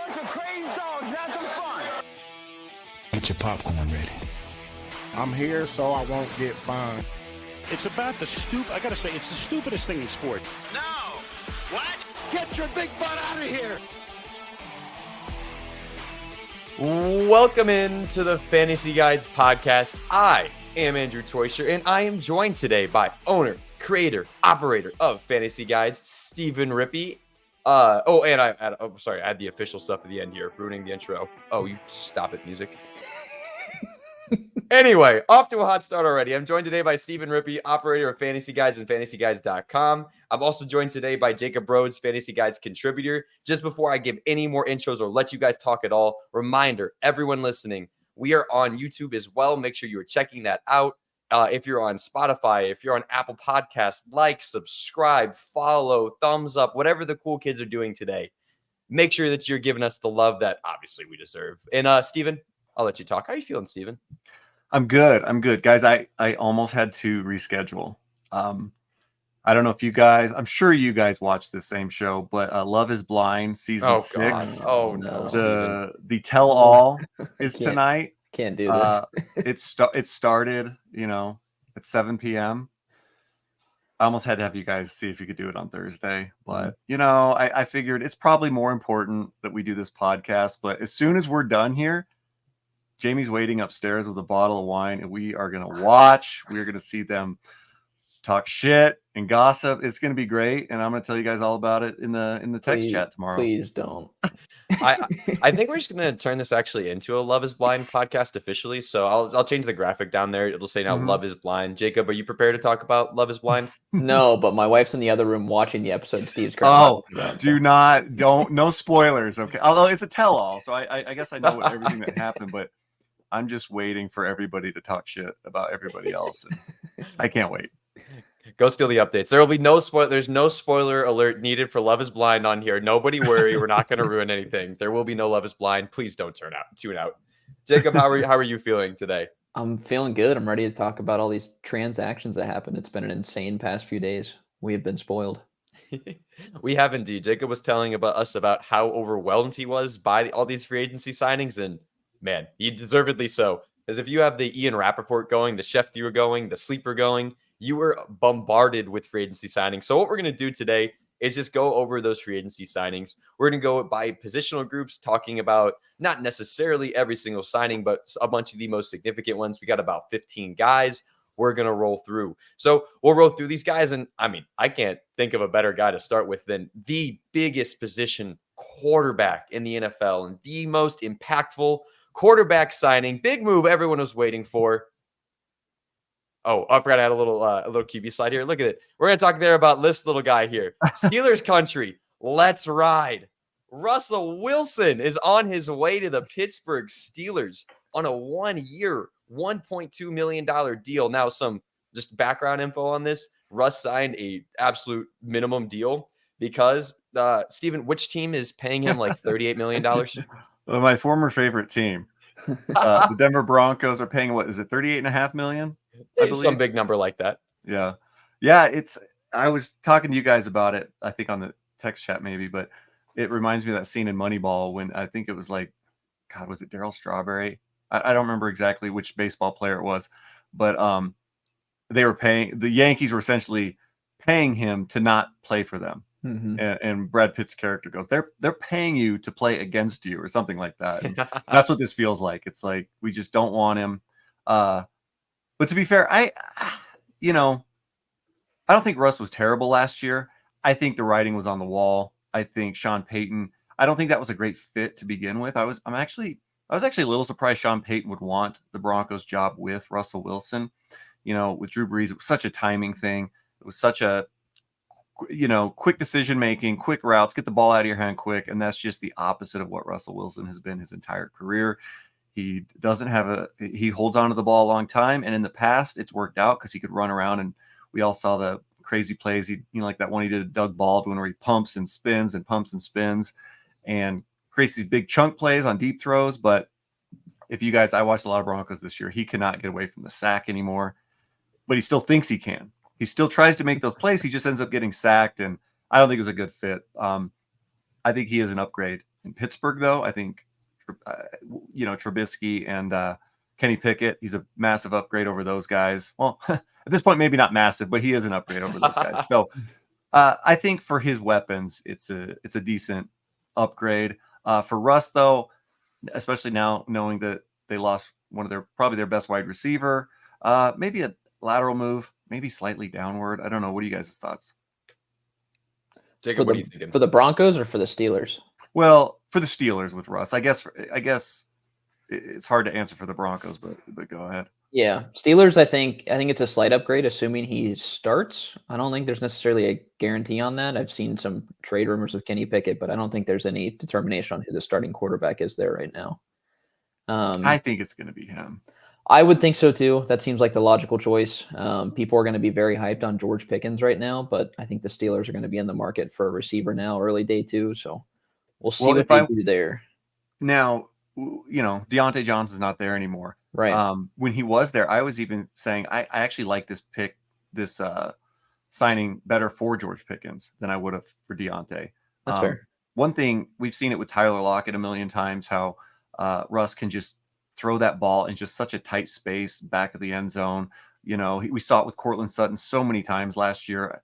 Bunch of crazed dogs, have some fun. Get your popcorn ready. I'm here so I won't get fined. It's about I gotta say, it's the stupidest thing in sports. No. What? Get your big butt out of here. Welcome into the Fantasy Guides podcast. I am Andrew Teuscher, and I am joined today by owner, creator, operator of Fantasy Guides, Stephen Rippey. I had the official stuff at the end here, ruining the intro. Oh, you stop it, music. Anyway, off to a hot start already. I'm joined today by Stephen Rippey, operator of Fantasy Guides and FantasyGuides.com. I'm also joined today by Jacob Rhodes, Fantasy Guides contributor. Just before I give any more intros or let you guys talk at all, reminder, everyone listening, we are on YouTube as well. Make sure you are checking that out. If you're on Spotify, if you're on Apple Podcasts, like, subscribe, follow, thumbs up, whatever the cool kids are doing today. Make sure that you're giving us the love that obviously we deserve. And Stephen, I'll let you talk. How are you feeling, Stephen? I'm good. Guys, I almost had to reschedule. I don't know if you guys, I'm sure you guys watch the same show, but Love is Blind season 6. God. Oh no. The tell all is tonight. Can't do this. It started, at 7 p.m. I almost had to have you guys see if you could do it on Thursday, but I figured it's probably more important that we do this podcast. But as soon as we're done here, Jamie's waiting upstairs with a bottle of wine, and we are going to watch. We're going to see them talk shit and gossip. It's going to be great, and I'm going to tell you guys all about it in the text chat tomorrow. Please don't. I think we're just going to turn this actually into a Love is Blind podcast officially. So I'll change the graphic down there. It'll say now Love is Blind. Jacob, are you prepared to talk about Love is Blind? No, but my wife's in the other room watching the episode. Steve's no spoilers. Okay. Although it's a tell all. So I guess I know everything that happened, but I'm just waiting for everybody to talk shit about everybody else. And I can't wait. Go steal the updates. There will be no spoiler. There's no spoiler alert needed for Love is Blind on here. Nobody worry. We're not going to ruin anything. There will be no Love is Blind. Please don't tune out. Jacob, how are you feeling today? I'm feeling good. I'm ready to talk about all these transactions that happened. It's been an insane past few days. We have been spoiled. We have indeed. Jacob was telling us about how overwhelmed he was by all these free agency signings, and man, he deservedly so. Because if you have the Ian Rappaport going, the Chef Theory going, the Sleeper going, you were bombarded with free agency signings. So what we're going to do today is just go over those free agency signings. We're going to go by positional groups, talking about not necessarily every single signing, but a bunch of the most significant ones. We got about 15 guys we're going to roll through. So we'll roll through these guys. And I mean, I can't think of a better guy to start with than the biggest position quarterback in the NFL and the most impactful quarterback signing. Big move everyone was waiting for. Oh, I forgot I had a little QB slide here. Look at it. We're going to talk there about this little guy here. Steelers country. Let's ride. Russell Wilson is on his way to the Pittsburgh Steelers on a 1-year, $1.2 million deal. Now, some just background info on this. Russ signed a absolute minimum deal because, Steven, which team is paying him like $38 million? Well, my former favorite team. The Denver Broncos are paying, what is it, $38.5 million? I believe. Some big number like that. Yeah. I was talking to you guys about it, I think on the text chat maybe, but it reminds me of that scene in Moneyball when I think it was like, God, was it Darryl Strawberry? I don't remember exactly which baseball player it was, but the Yankees were essentially paying him to not play for them. Mm-hmm. And Brad Pitt's character goes, they're paying you to play against you or something like that. And that's what this feels like. It's like, we just don't want him. But to be fair, I don't think Russ was terrible last year. I think the writing was on the wall. I think Sean Payton, I don't think that was a great fit to begin with. I was actually a little surprised Sean Payton would want the Broncos job with Russell Wilson. With Drew Brees, it was such a timing thing. It was such a quick decision making, quick routes, get the ball out of your hand quick. And that's just the opposite of what Russell Wilson has been his entire career. He holds on to the ball a long time. And in the past, it's worked out because he could run around. And we all saw the crazy plays. Like that one he did to Doug Baldwin where he pumps and spins and creates these big chunk plays on deep throws. But I watched a lot of Broncos this year. He cannot get away from the sack anymore, but he still thinks he can. He still tries to make those plays. He just ends up getting sacked. And I don't think it was a good fit. I think he is an upgrade in Pittsburgh, though. I think, Trubisky and Kenny Pickett, he's a massive upgrade over those guys. Well, at this point, maybe not massive, but he is an upgrade over those guys. So I think for his weapons, it's a decent upgrade. For Russ, though, especially now knowing that they lost one of probably their best wide receiver, maybe a lateral move, maybe slightly downward. I don't know. What are you guys' thoughts? Jacob, what are you thinking? For the Broncos or for the Steelers? Well, for the Steelers with Russ, I guess it's hard to answer for the Broncos, but go ahead. Yeah, Steelers. I think it's a slight upgrade, assuming he starts. I don't think there's necessarily a guarantee on that. I've seen some trade rumors with Kenny Pickett, but I don't think there's any determination on who the starting quarterback is there right now. I think it's going to be him. I would think so too. That seems like the logical choice. People are going to be very hyped on George Pickens right now, but I think the Steelers are going to be in the market for a receiver now, early day too. So we'll see what they do there. Now, Deontay Johnson's not there anymore. Right. When he was there, I was even saying I actually like this signing better for George Pickens than I would have for Deontay. That's fair. One thing, we've seen it with Tyler Lockett a million times, how Russ can just throw that ball in just such a tight space back of the end zone. We saw it with Courtland Sutton so many times last year.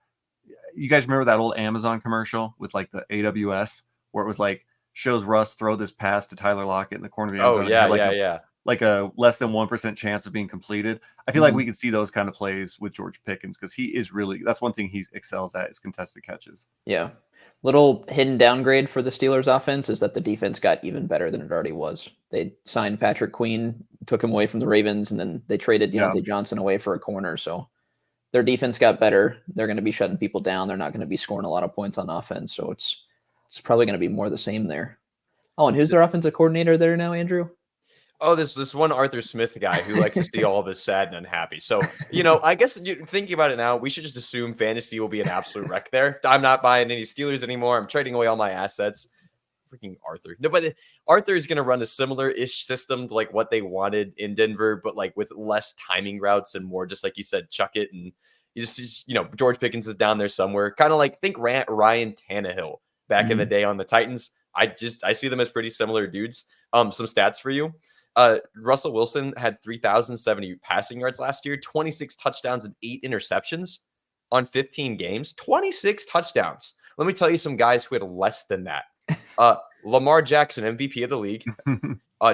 You guys remember that old Amazon commercial with like the AWS where it was like shows Russ throw this pass to Tyler Lockett in the corner of the end zone? Oh, yeah. Like a less than 1% chance of being completed. I feel like we could see those kind of plays with George Pickens because he is that's one thing he excels at is contested catches. Yeah. Little hidden downgrade for the Steelers offense is that the defense got even better than it already was. They signed Patrick Queen, took him away from the Ravens, and then they traded Deontay Johnson away for a corner. So their defense got better. They're going to be shutting people down. They're not going to be scoring a lot of points on offense. So it's probably going to be more the same there. Oh, and who's their offensive coordinator there now, Andrew? Oh, this one Arthur Smith guy who likes to see all this sad and unhappy. So, I guess thinking about it now, we should just assume fantasy will be an absolute wreck there. I'm not buying any Steelers anymore. I'm trading away all my assets. Freaking Arthur. No, but Arthur is going to run a similar-ish system to like what they wanted in Denver, but like with less timing routes and more just like you said, chuck it. And you just George Pickens is down there somewhere. Kind of like think Ryan Tannehill back in the day on the Titans. I see them as pretty similar dudes. Some stats for you. Russell Wilson had 3,070 passing yards last year, 26 touchdowns and 8 interceptions on 15 games. 26 touchdowns. Let me tell you some guys who had less than that. Lamar Jackson, MVP of the league.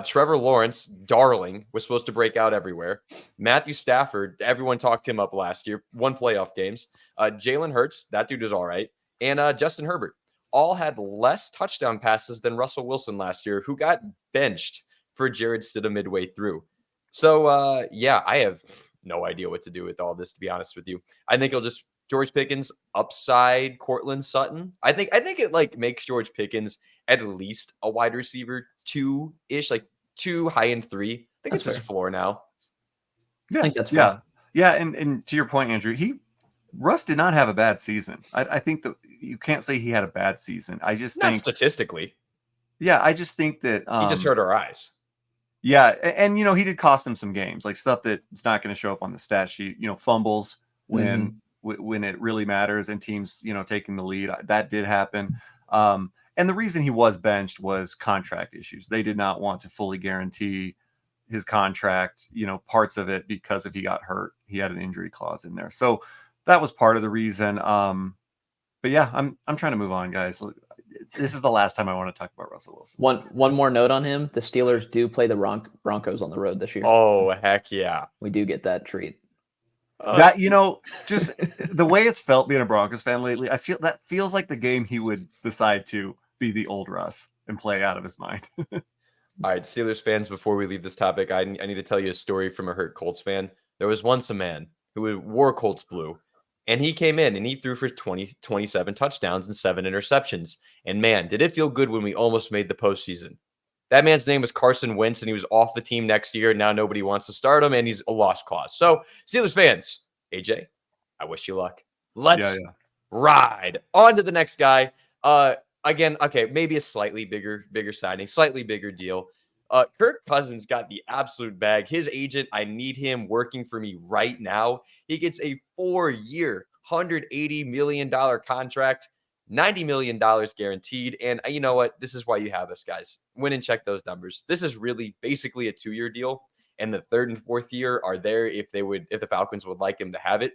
Trevor Lawrence, darling, was supposed to break out everywhere. Matthew Stafford, everyone talked him up last year, won playoff games. Jalen Hurts, that dude is all right. And Justin Herbert all had less touchdown passes than Russell Wilson last year, who got benched for Jared Stidham midway through. So, I have no idea what to do with all this, to be honest with you. I think it'll just George Pickens upside Courtland Sutton. I think it like makes George Pickens at least a wide receiver 2-ish, like 2 high end 3. I think it's his floor now. Yeah, I think that's fair. Yeah. And to your point, Andrew, Russ did not have a bad season. I think that you can't say he had a bad season. I just Not think statistically. Yeah, I just think that He just hurt our eyes. Yeah, and he did cost them some games, like stuff that's not going to show up on the stat sheet. Fumbles when it really matters, and teams taking the lead. That did happen. And the reason he was benched was contract issues. They did not want to fully guarantee his contract, parts of it, because if he got hurt, he had an injury clause in there. So that was part of the reason. But yeah, I'm trying to move on, guys. This is the last time I want to talk about Russell Wilson. One more note on him. The Steelers do play the Broncos on the road this year. Oh, heck yeah. We do get that treat. That, just the way it's felt being a Broncos fan lately, I feel that feels like the game he would decide to be the old Russ and play out of his mind. All right, Steelers fans, before we leave this topic, I need to tell you a story from a hurt Colts fan. There was once a man who wore Colts blue, and he came in and he threw for 27 touchdowns and 7 interceptions. And man, did it feel good when we almost made the postseason. That man's name was Carson Wentz, and he was off the team next year. And now nobody wants to start him, and he's a lost cause. So, Steelers fans, AJ, I wish you luck. Let's ride on to the next guy. Again, okay, maybe a slightly bigger signing, slightly bigger deal. Kirk Cousins got the absolute bag. His agent, I need him working for me right now. He gets a 4-year, $180 million contract. $90 million guaranteed. And you know what? This is why you have us, guys. Win and check those numbers. This is really basically a 2-year deal. And the third and fourth year are there if the Falcons would like him to have it.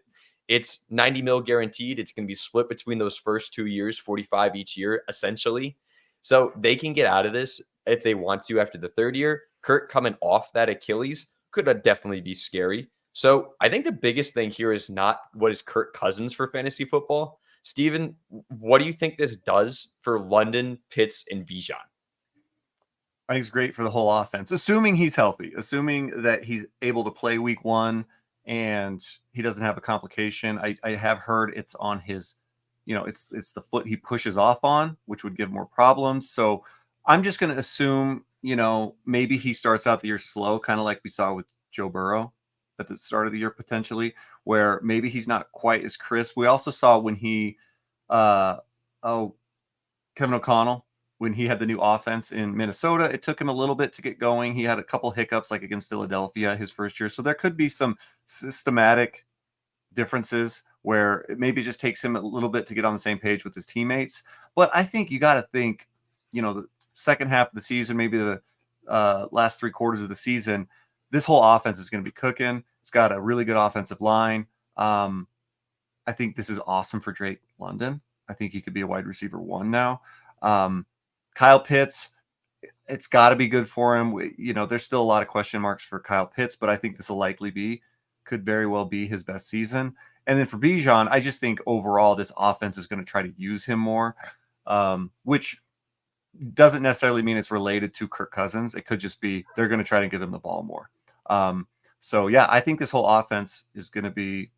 It's 90 mil guaranteed. It's going to be split between those first 2 years, 45 each year, essentially. So they can get out of this if they want to after the third year. Kirk coming off that Achilles could definitely be scary. So I think the biggest thing here is not what is Kirk Cousins for fantasy football. Steven, what do you think this does for London, Pitts, and Bijan? I think it's great for the whole offense, assuming he's healthy, assuming that he's able to play week 1 and he doesn't have a complication. I have heard it's on his, it's the foot he pushes off on, which would give more problems. So I'm just going to assume, maybe he starts out the year slow, kind of like we saw with Joe Burrow at the start of the year, potentially, where maybe he's not quite as crisp. We also saw when Kevin O'Connell, when he had the new offense in Minnesota, it took him a little bit to get going. He had a couple hiccups like against Philadelphia his first year. So there could be some systematic differences where it maybe just takes him a little bit to get on the same page with his teammates. But I think you got to think, the second half of the season, maybe the last 3 quarters of the season, this whole offense is going to be cooking. It's got a really good offensive line. I think this is awesome for Drake London. I think he could be a wide receiver 1 now. Kyle Pitts, it's got to be good for him. There's still a lot of question marks for Kyle Pitts, but I think this will could very well be his best season. And then for Bijan, I just think overall this offense is going to try to use him more, which doesn't necessarily mean it's related to Kirk Cousins. It could just be they're going to try to get him the ball more. So yeah, I think this whole offense is going to be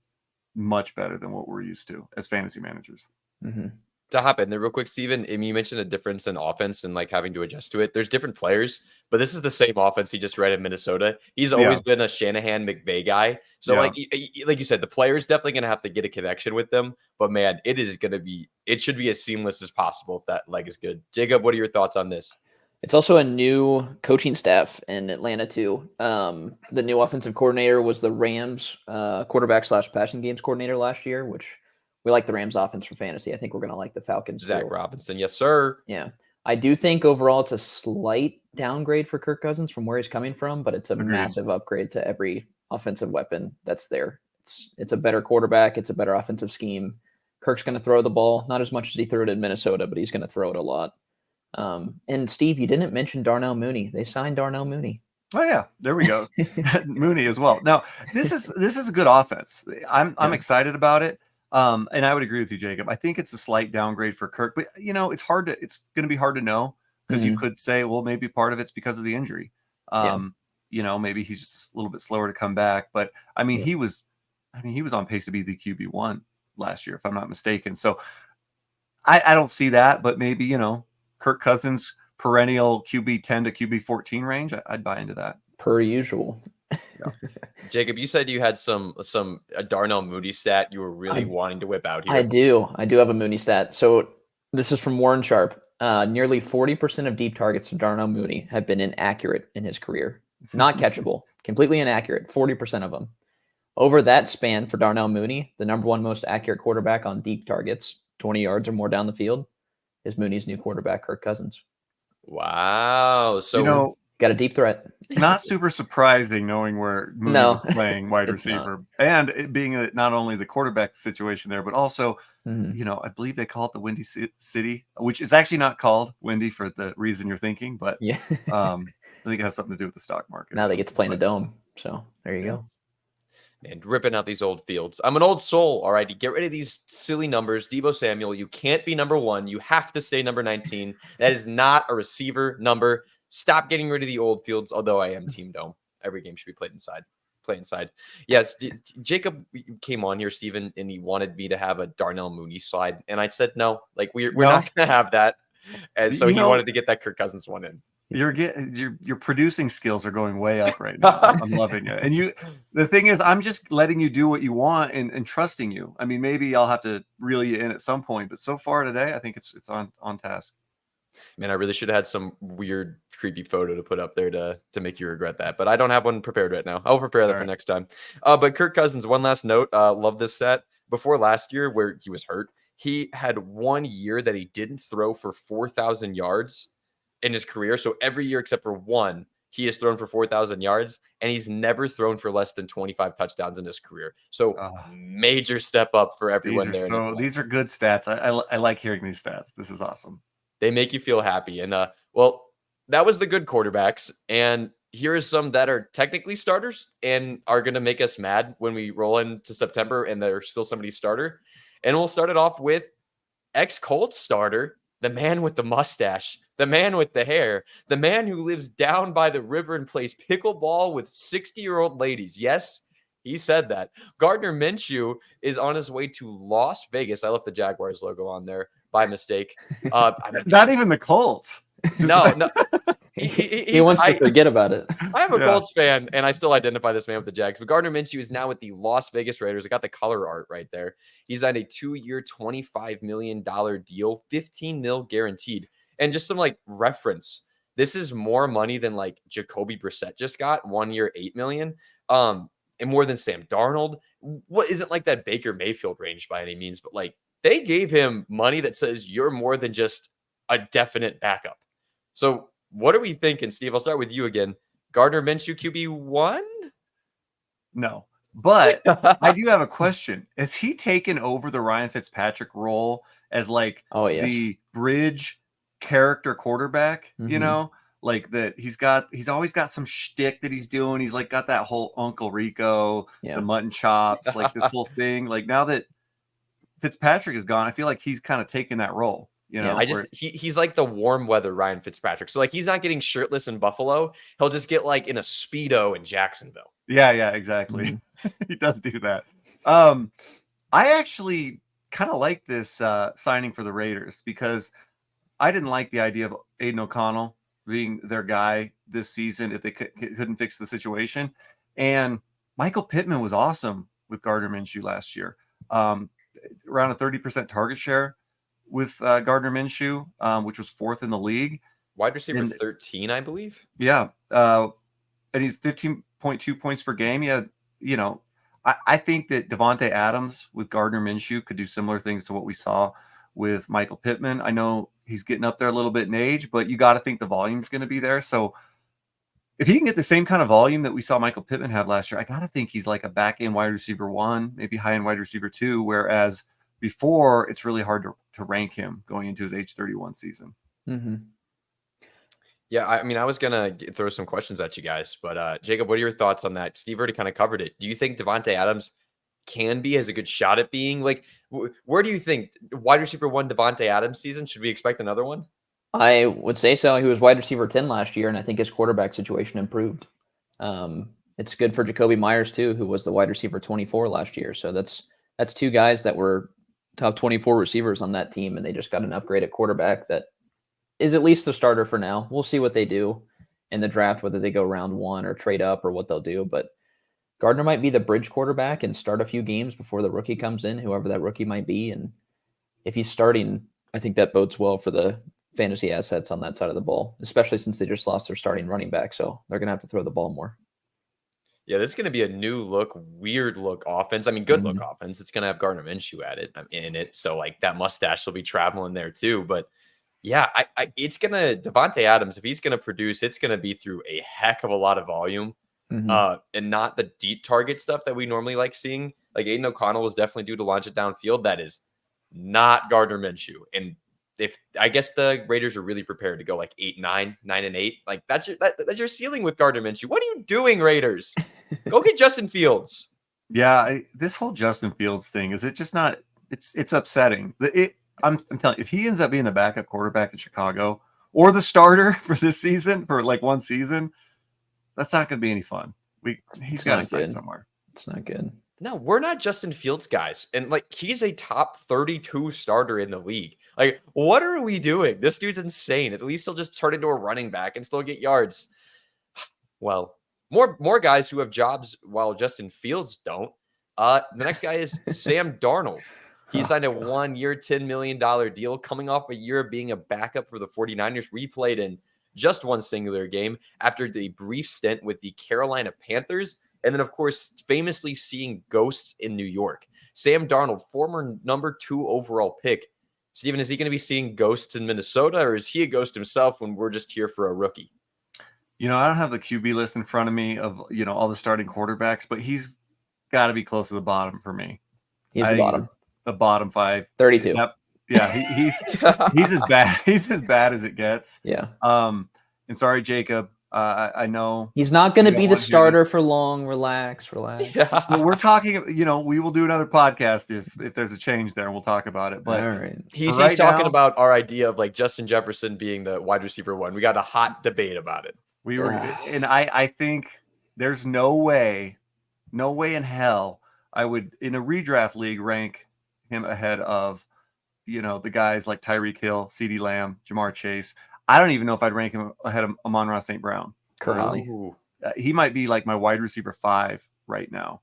much better than what we're used to as fantasy managers. Mm-hmm. To hop in there real quick, Steven, you mentioned a difference in offense and like having to adjust to it. There's different players, but this is the same offense he just ran in Minnesota. He's always been a Shanahan McVay guy. So like you said, the player's definitely going to have to get a connection with them, but man, it should be as seamless as possible if that leg is good. Jacob, what are your thoughts on this? It's also a new coaching staff in Atlanta too. The new offensive coordinator was the Rams quarterback/passing games coordinator last year, which we like the Rams offense for fantasy. I think we're going to like the Falcons. Zach Robinson. Yes, sir. Yeah. I do think overall it's a slight downgrade for Kirk Cousins from where he's coming from, but it's a massive upgrade to every offensive weapon that's there. It's a better quarterback. It's a better offensive scheme. Kirk's going to throw the ball, not as much as he threw it in Minnesota, but he's going to throw it a lot. And Steve, you didn't mention Darnell Mooney. They signed Darnell Mooney. Oh yeah, there we go. Mooney as well. Now this is a good offense. I'm excited about it. And I would agree with you, Jacob. I think it's a slight downgrade for Kirk, but it's going to be hard to know because you could say, well, maybe part of it's because of the injury. Maybe he's just a little bit slower to come back, but I mean, he was on pace to be the QB1 last year, if I'm not mistaken. So I don't see that, but maybe, Kirk Cousins perennial QB 10 to QB 14 range. I'd buy into that. Per usual. Jacob, you said you had a Darnell Mooney stat you were really wanting to whip out here. I do have a Mooney stat. So this is from Warren Sharp. Nearly 40% of deep targets of Darnell Mooney have been inaccurate in his career. Not catchable, completely inaccurate, 40% of them. Over that span for Darnell Mooney, the number 1 most accurate quarterback on deep targets, 20 yards or more down the field, is Mooney's new quarterback, Kirk Cousins. Wow. So got a deep threat. Not super surprising knowing where Mooney was playing wide receiver and it being not only the quarterback situation there, but also, I believe they call it the Windy City, which is actually not called Windy for the reason you're thinking, but I think it has something to do with the stock market. Now they get to play in a dome. So there you go. And ripping out these old fields. I'm an old soul. All right. You get rid of these silly numbers. Deebo Samuel, you can't be number 1. You have to stay number 19. That is not a receiver number. Stop getting rid of the old fields, although I am Team Dome. Every game should be played inside. Play inside. Yes, Jacob came on here, Steven, and he wanted me to have a Darnell Mooney slide. And I said, no, like we're not going to have that. And so he wanted to get that Kirk Cousins one in. Your producing skills are going way up right now. I'm loving it. And the thing is, I'm just letting you do what you want and trusting you. I mean, maybe I'll have to reel you in at some point, but so far today, I think it's on task. Man, I really should have had some weird, creepy photo to put up there to make you regret that. But I don't have one prepared right now. I'll prepare that for next time. But Kirk Cousins, one last note. Love this stat. Before last year, where he was hurt, he had 1 year that he didn't throw for 4,000 yards in his career. So every year except for one, he has thrown for 4,000 yards, and he's never thrown for less than 25 touchdowns in his career. So major step up for everyone there. These are good stats. I like hearing these stats. This is awesome. They make you feel happy. And well, that was the good quarterbacks. And here is some that are technically starters and are going to make us mad when we roll into September and they're still somebody's starter. And we'll start it off with ex-Colts starter, the man with the mustache, the man with the hair, the man who lives down by the river and plays pickleball with 60-year-old ladies. Yes, he said that. Gardner Minshew is on his way to Las Vegas. I left the Jaguars logo on there by mistake. Not even the Colts. No. He wants to forget about it. I am a Colts fan, and I still identify this man with the Jags. But Gardner Minshew is now with the Las Vegas Raiders. I got the color art right there. He's on a 2-year, $25 million deal, $15 million guaranteed. And just some like reference, this is more money than like Jacoby Brissett just got, 1 year, $8 million, and more than Sam Darnold. What isn't like that Baker Mayfield range by any means, but like they gave him money that says you're more than just a definite backup. So what are we thinking, Steve? I'll start with you again. Gardner Minshew QB1? No, but I do have a question. Has he taken over the Ryan Fitzpatrick role as like the bridge character quarterback? Mm-hmm. You know, like that he's always got some shtick that he's doing. He's like got that whole Uncle Rico, the mutton chops, like this whole thing. Like now that Fitzpatrick is gone, I feel like he's kind of taken that role. You know, he's like the warm weather Ryan Fitzpatrick. So like he's not getting shirtless in Buffalo. He'll just get like in a Speedo in Jacksonville. Yeah, exactly. He does do that. I actually kind of like this signing for the Raiders because I didn't like the idea of Aiden O'Connell being their guy this season if they couldn't fix the situation. And Michael Pittman was awesome with Gardner Minshew last year. Around a 30% target share with Gardner Minshew, which was 4th in the league. Wide receiver 13, I believe. Yeah. And he's 15.2 points per game. Yeah. You know, I think that Devontae Adams with Gardner Minshew could do similar things to what we saw with Michael Pittman. I know he's getting up there a little bit in age, but you got to think the volume's going to be there. So if he can get the same kind of volume that we saw Michael Pittman have last year, I got to think he's like a back-end wide receiver 1, maybe high-end wide receiver 2, whereas before it's really hard to rank him going into his age 31 season. Mm-hmm. Yeah, I mean, I was going to throw some questions at you guys, but Jacob, what are your thoughts on that? Steve already kind of covered it. Do you think Devontae Adams has a good shot at being like, where do you think wide receiver 1 Devontae Adams season? Should we expect another one? I would say so. He was wide receiver 10 last year, and I think his quarterback situation improved. It's good for Jacoby Myers too, who was the wide receiver 24 last year. So that's 2 guys that were top 24 receivers on that team, and they just got an upgrade at quarterback that is at least the starter for now. We'll see what they do in the draft, whether they go round 1 or trade up or what they'll do. But Gardner might be the bridge quarterback and start a few games before the rookie comes in, whoever that rookie might be. And if he's starting, I think that bodes well for the fantasy assets on that side of the ball, especially since they just lost their starting running back. So they're going to have to throw the ball more. Yeah, this is going to be a new look, weird look offense. I mean, good look offense. It's going to have Gardner Minshew in it. So like that mustache will be traveling there too. But yeah, it's going to Devontae Adams. If he's going to produce, it's going to be through a heck of a lot of volume and not the deep target stuff that we normally like seeing. Like Aiden O'Connell was definitely due to launch it downfield. That is not Gardner Minshew. And if I guess the Raiders are really prepared to go like 8-9, 9-8, like that's your ceiling with Gardner Minshew. What are you doing, Raiders? Go get Justin Fields. Yeah, this whole Justin Fields thing is it just not? It's upsetting. I'm telling you, if he ends up being the backup quarterback in Chicago or the starter for this season for like one season, that's not going to be any fun. He's got to sign somewhere. It's not good. No, we're not Justin Fields guys. And like he's a top 32 starter in the league. Like, what are we doing? This dude's insane. At least he'll just turn into a running back and still get yards. Well, more guys who have jobs while Justin Fields don't. The next guy is Sam Darnold. He signed a 1-year, $10 million deal coming off a year of being a backup for the 49ers. Where he played in just one singular game after the brief stint with the Carolina Panthers. And then, of course, famously seeing ghosts in New York. Sam Darnold, former number 2 overall pick. Steven, is he going to be seeing ghosts in Minnesota, or is he a ghost himself when we're just here for a rookie? I don't have the QB list in front of me of, all the starting quarterbacks, but he's got to be close to the bottom for me. He's the bottom. The bottom 5. 32. Yep. Yeah, he's as bad. He's as bad as it gets. Yeah. And sorry, Jacob. I know he's not going to be the starter for long. Relax. Yeah. Well, we're talking. We will do another podcast if there's a change there. We'll talk about it. But all right. He's right talking now, about our idea of like Justin Jefferson being the wide receiver 1. We got a hot debate about it. We were, and I think there's no way in hell I would in a redraft league rank him ahead of, the guys like Tyreek Hill, CeeDee Lamb, Jamar Chase. I don't even know if I'd rank him ahead of Amon-Ra St. Brown. Currently, he might be like my wide receiver 5 right now.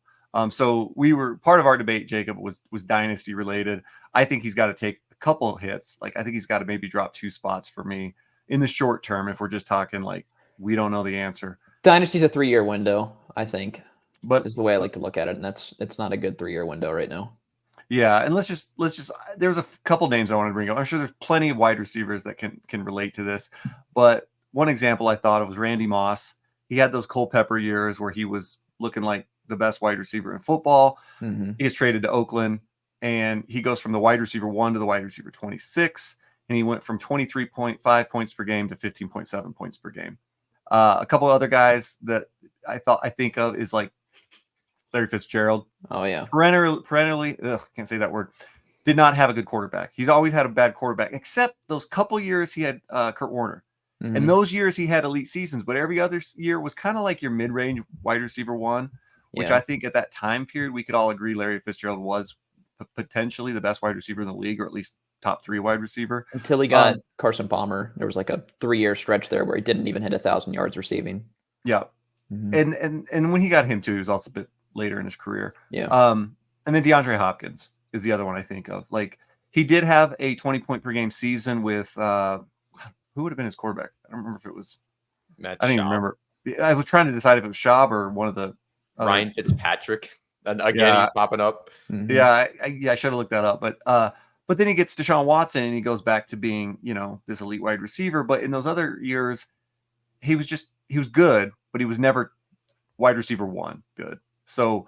So we were part of our debate, Jacob, was dynasty related. I think he's got to take a couple hits. Like I think he's got to maybe drop 2 spots for me in the short term. If we're just talking like we don't know the answer. Dynasty's a 3-year window, I think, but is the way I like to look at it, and it's not a good 3-year window right now. Yeah, and let's just there's a couple names I want to bring up. I'm sure there's plenty of wide receivers that can relate to this, but one example I thought of was Randy Moss. He had those Culpepper years where he was looking like the best wide receiver in football. Mm-hmm. He gets traded to Oakland, and he goes from the wide receiver 1 to the wide receiver 26, and he went from 23.5 points per game to 15.7 points per game. A couple other guys that I think of is like Larry Fitzgerald. Oh yeah, perennially, can't say that word. Did not have a good quarterback. He's always had a bad quarterback, except those couple years he had Kurt Warner. Mm-hmm. And those years he had elite seasons, but every other year was kind of like your mid-range wide receiver 1, which I think at that time period we could all agree Larry Fitzgerald was potentially the best wide receiver in the league, or at least top 3 wide receiver. Until he got Carson Palmer. There was like a 3-year stretch there where he didn't even hit 1,000 yards receiving. Yeah. Mm-hmm. And when he got him too, he was also a bit later in his career. Yeah. And then DeAndre Hopkins is the other one I think of. Like he did have a 20 point per game season with who would have been his quarterback? I don't remember if it was Matt I don't even remember. I was trying to decide if it was Schaub or one of the Ryan Fitzpatrick. And again, he's popping up. Mm-hmm. Yeah, I should have looked that up. But then he gets Deshaun Watson and he goes back to being, this elite wide receiver. But in those other years, he was good, but he was never wide receiver 1 good. So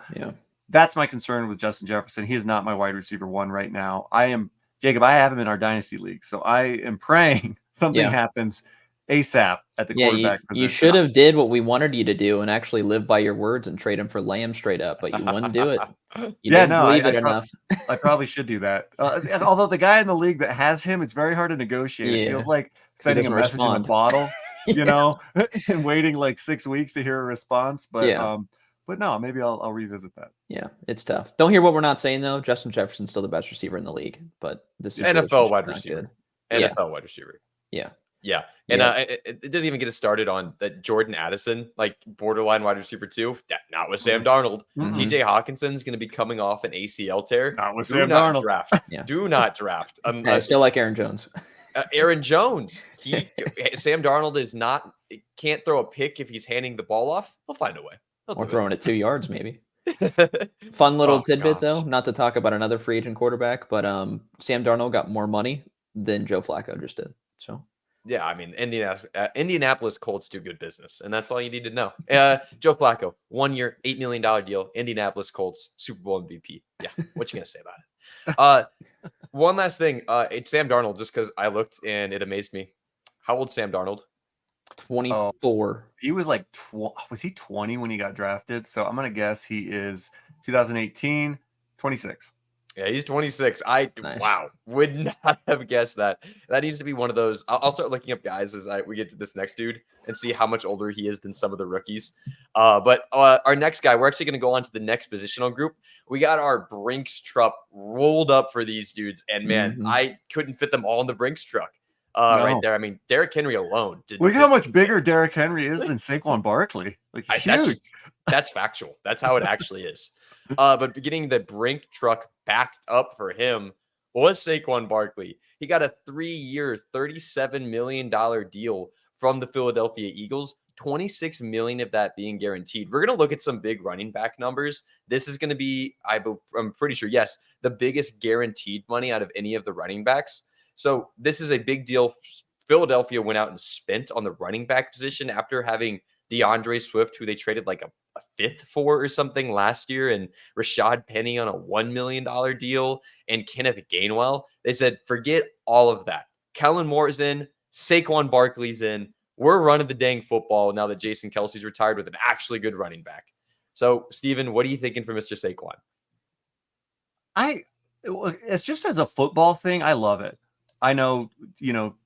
that's my concern with Justin Jefferson. He is not my wide receiver 1 right now. Jacob, I have him in our dynasty league. So I am praying something happens ASAP at the quarterback position. You should have did what we wanted you to do and actually live by your words and trade him for Lamb straight up, but you wouldn't do it. You didn't believe it enough. I probably should do that. Although the guy in the league that has him, it's very hard to negotiate. It feels like sending a message in a bottle, and waiting like 6 weeks to hear a response. But no, maybe I'll revisit that. Yeah, it's tough. Don't hear what we're not saying though. Justin Jefferson's still the best receiver in the league, but this is NFL wide receiver. NFL wide receiver. Yeah. Yeah. And it doesn't even get us started on that Jordan Addison, like borderline wide receiver 2. Not with Sam Darnold. Mm-hmm. TJ Hawkinson's going to be coming off an ACL tear. Not with Sam Darnold. Draft. Do not draft. I still like Aaron Jones. Aaron Jones. Sam Darnold can't throw a pick if he's handing the ball off. He'll find a way. Or throwing it 2 yards, maybe. Fun little tidbit, though, not to talk about another free agent quarterback, but Sam Darnold got more money than Joe Flacco just did. So, yeah, I mean, Indianapolis Colts do good business, and that's all you need to know. Joe Flacco, 1 year, $8 million deal. Indianapolis Colts, Super Bowl MVP. Yeah, what you gonna say about it? One last thing, it's Sam Darnold, just because I looked and it amazed me. How old's Sam Darnold? 24. He was like, was he 20 when he got drafted? So I'm going to guess he is 2018, 26. Yeah, he's 26. Nice. Wow, would not have guessed that. That needs to be one of those. I'll start looking up guys as we get to this next dude and see how much older he is than some of the rookies. But our next guy, we're actually going to go on to the next positional group. We got our Brinks truck rolled up for these dudes, and man, I couldn't fit them all in the Brinks truck. Right there. I mean, Derrick Henry alone. Look how much bigger Derrick Henry is than Saquon Barkley. Like, huge. That's factual. That's how it actually is. But getting the Brink truck backed up for him was Saquon Barkley. He got a 3-year, $37 million deal from the Philadelphia Eagles, 26 million of that being guaranteed. We're going to look at some big running back numbers. This is going to be, I'm pretty sure, yes, the biggest guaranteed money out of any of the running backs. So this is a big deal. Philadelphia went out and spent on the running back position after having DeAndre Swift, who they traded like a fifth for or something last year, and Rashad Penny on a $1 million deal, and Kenneth Gainwell. They said, forget all of that. Kellen Moore is in, Saquon Barkley's in. We're running the dang football now that Jason Kelsey's retired with an actually good running back. So, Steven, what are you thinking for Mr. Saquon? It's just as a football thing, I love it. I know,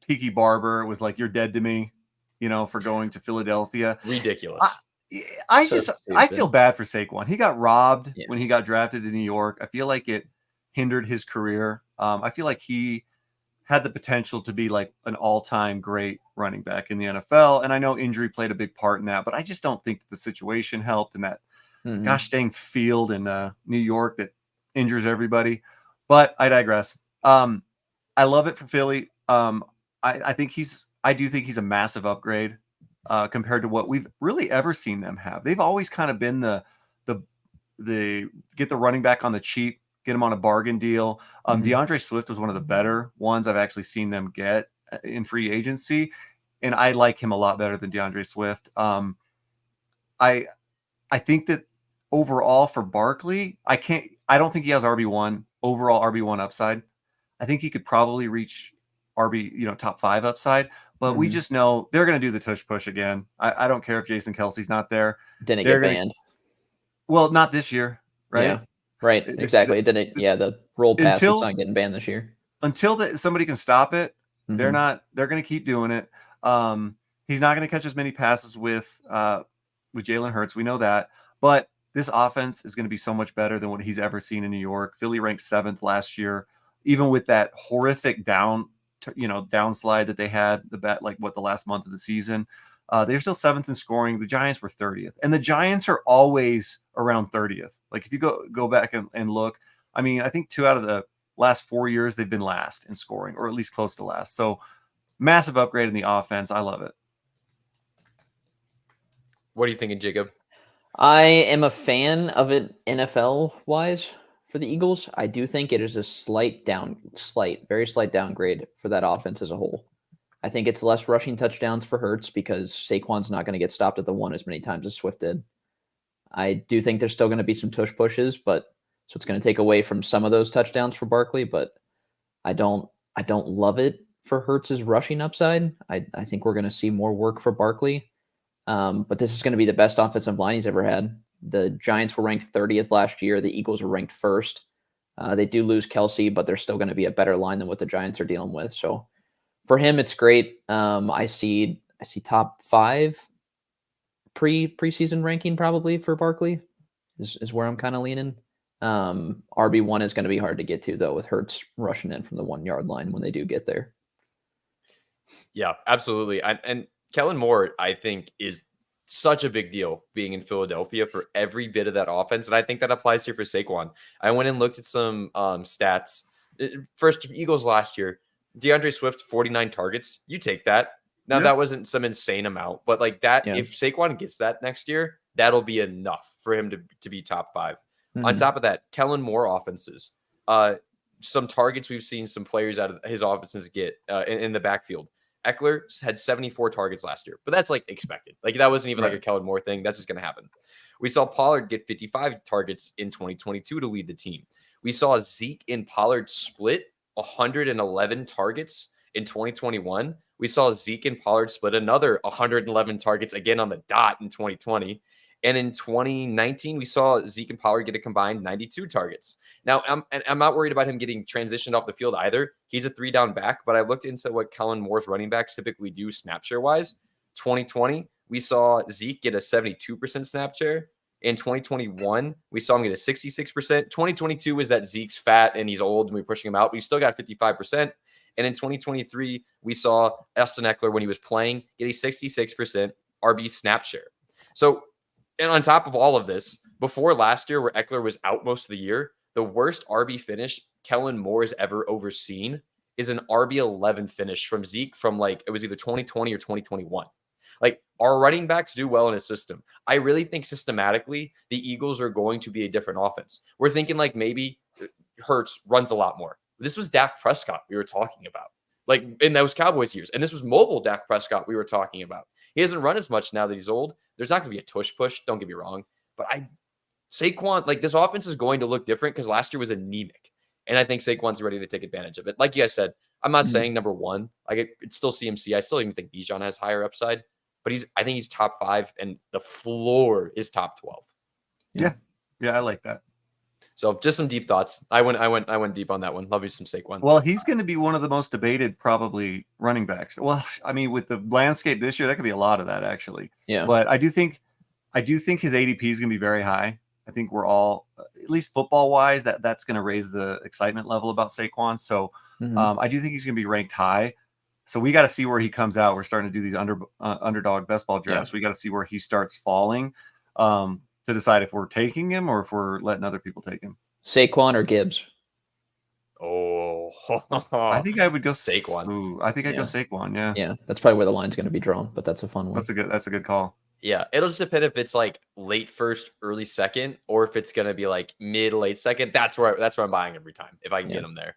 Tiki Barber was like, you're dead to me, for going to Philadelphia. Ridiculous. I feel bad for Saquon. He got robbed when he got drafted to New York. I feel like it hindered his career. I feel like he had the potential to be like an all-time great running back in the NFL. And I know injury played a big part in that, but I just don't think that the situation helped in that gosh dang field in New York that injures everybody. But I digress. I love it for Philly. I do think he's a massive upgrade compared to what we've really ever seen them have. They've always kind of been the get the running back on the cheap, get him on a bargain deal. DeAndre Swift was one of the better ones I've actually seen them get in free agency, and I like him a lot better than DeAndre Swift. I think that overall for Barkley, I don't think he has overall RB1 upside. I think he could probably reach top 5 upside, but we just know they're going to do the tush push again. I don't care if Jason Kelsey's not there. Didn't get banned. Well, not this year, right? Yeah, right. Exactly. It didn't. Yeah, the roll pass is not getting banned this year. Until somebody can stop it, they're going to keep doing it. He's not going to catch as many passes with Jalen Hurts. We know that, but this offense is going to be so much better than what he's ever seen in New York. Philly ranked 7th last year. Even with that horrific downslide that they had the last month of the season, they're still 7th in scoring. The Giants were 30th, and the Giants are always around 30th. Like if you go back and look, I mean, I think 2 out of the last 4 years they've been last in scoring, or at least close to last. So massive upgrade in the offense. I love it. What are you thinking, Jacob? I am a fan of it NFL wise. For the Eagles, I do think it is a very slight downgrade for that offense as a whole. I think it's less rushing touchdowns for Hurts because Saquon's not going to get stopped at the 1 as many times as Swift did. I do think there's still going to be some tush pushes, so it's going to take away from some of those touchdowns for Barkley, but I don't love it for Hurts' rushing upside. I think we're going to see more work for Barkley. But this is going to be the best offensive line he's ever had. The Giants were ranked 30th last year. The Eagles were ranked 1st. They do lose Kelsey, but they're still going to be a better line than what the Giants are dealing with. So for him, it's great. I see top 5 preseason ranking probably for Barkley is where I'm kind of leaning. RB1 is going to be hard to get to though, with Hurts rushing in from the 1 yard line when they do get there. Yeah, absolutely. And Kellen Moore, I think, is such a big deal being in Philadelphia for every bit of that offense. And I think that applies here for Saquon. I went and looked at some stats. First, Eagles last year, DeAndre Swift, 49 targets. You take that. Now, that wasn't some insane amount, but like that, if Saquon gets that next year, that'll be enough for him to be top 5. On top of that, Kellen Moore offenses. Some targets we've seen some players out of his offenses get in the backfield. Eckler had 74 targets last year, but that's like expected. Like that wasn't even like a Kellen Moore thing. That's just going to happen. We saw Pollard get 55 targets in 2022 to lead the team. We saw Zeke and Pollard split 111 targets in 2021. We saw Zeke and Pollard split another 111 targets again on the dot in 2020. And in 2019, we saw Zeke and Pollard get a combined 92 targets. Now, I'm not worried about him getting transitioned off the field either. He's a 3-down back, but I looked into what Kellen Moore's running backs typically do snap share-wise. 2020, we saw Zeke get a 72% snap share. In 2021, we saw him get a 66%. 2022 was that Zeke's fat and he's old and we're pushing him out, but he still got 55%. And in 2023, we saw Austin Eckler, when he was playing, get a 66% RB snap share. So, and on top of all of this, before last year where Eckler was out most of the year, the worst RB finish Kellen Moore has ever overseen is an RB11 finish from Zeke from like, it was either 2020 or 2021. Like, our running backs do well in a system. I really think systematically the Eagles are going to be a different offense. We're thinking like maybe Hurts runs a lot more. This was Dak Prescott we were talking about, like in those Cowboys years. And this was mobile Dak Prescott we were talking about. He hasn't run as much now that he's old. There's not going to be a tush push. Don't get me wrong. But Saquon, like this offense is going to look different because last year was anemic. And I think Saquon's ready to take advantage of it. Like you guys said, I'm not saying number one. Like it's still CMC. I still even think Bijan has higher upside. But I think he's top 5, and the floor is top 12. Yeah, I like that. So just some deep thoughts. I went deep on that one. Love you some Saquon. Well, he's going to be one of the most debated probably running backs. Well, I mean, with the landscape this year, that could be a lot of that actually. Yeah. But I do think his ADP is going to be very high. I think we're all, at least football wise, that's going to raise the excitement level about Saquon. So I do think he's going to be ranked high. So we got to see where he comes out. We're starting to do these underdog best ball drafts. Yeah. We got to see where he starts falling to decide if we're taking him or if we're letting other people take him. Saquon or Gibbs? Oh, I think I would go Saquon. I think I'd go Saquon. Yeah. Yeah. That's probably where the line's going to be drawn, but that's a fun one. That's a good call. Yeah. It'll just depend if it's like late first, early second, or if it's going to be like mid, late second. That's where I'm buying every time if I can get him there.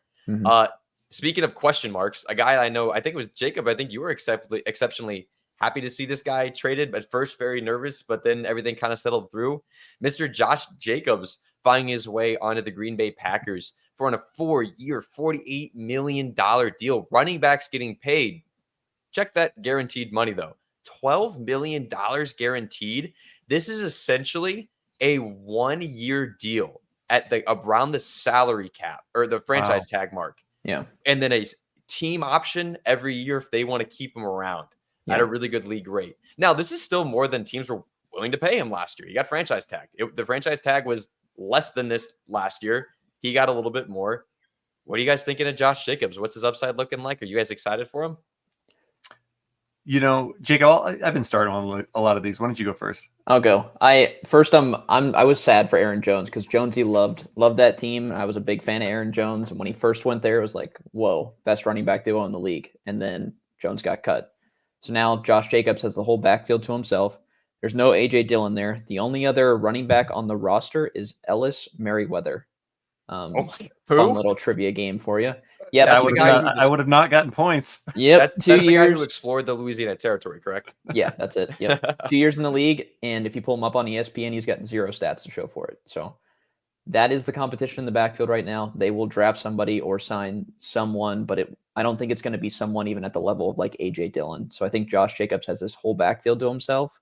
Speaking of question marks, a guy I know, I think it was Jacob. I think you were exceptionally happy to see this guy traded, but first very nervous, but then everything kind of settled through. Mr. Josh Jacobs finding his way onto the Green Bay Packers for a 4-year, $48 million deal. Running backs getting paid. Check that guaranteed money, though. $12 million guaranteed. This is essentially a 1-year deal at around the salary cap or the franchise tag mark. Yeah. And then a team option every year if they want to keep him around at a really good league rate. Now, this is still more than teams were willing to pay him last year. He got franchise tag. The franchise tag was less than this last year. He got a little bit more. What are you guys thinking of Josh Jacobs? What's his upside looking like? Are you guys excited for him? You know, Jacob, I've been starting on a lot of these. Why don't you go first? I'll go. I was sad for Aaron Jones because Jonesy loved that team. I was a big fan of Aaron Jones, and when he first went there, it was like, whoa, best running back duo in the league. And then Jones got cut. So now Josh Jacobs has the whole backfield to himself. There's no A.J. Dillon there. The only other running back on the roster is Ellis Merriweather. Fun little trivia game for you. Yeah, I would have not gotten points. Yep, that's 2 years. The guy who explored the Louisiana Territory, correct? Yeah, that's it. Yep, 2 years in the league, and if you pull him up on ESPN, he's got 0 stats to show for it. So that is the competition in the backfield right now. They will draft somebody or sign someone, but I don't think it's going to be someone even at the level of like A.J. Dillon. So I think Josh Jacobs has this whole backfield to himself,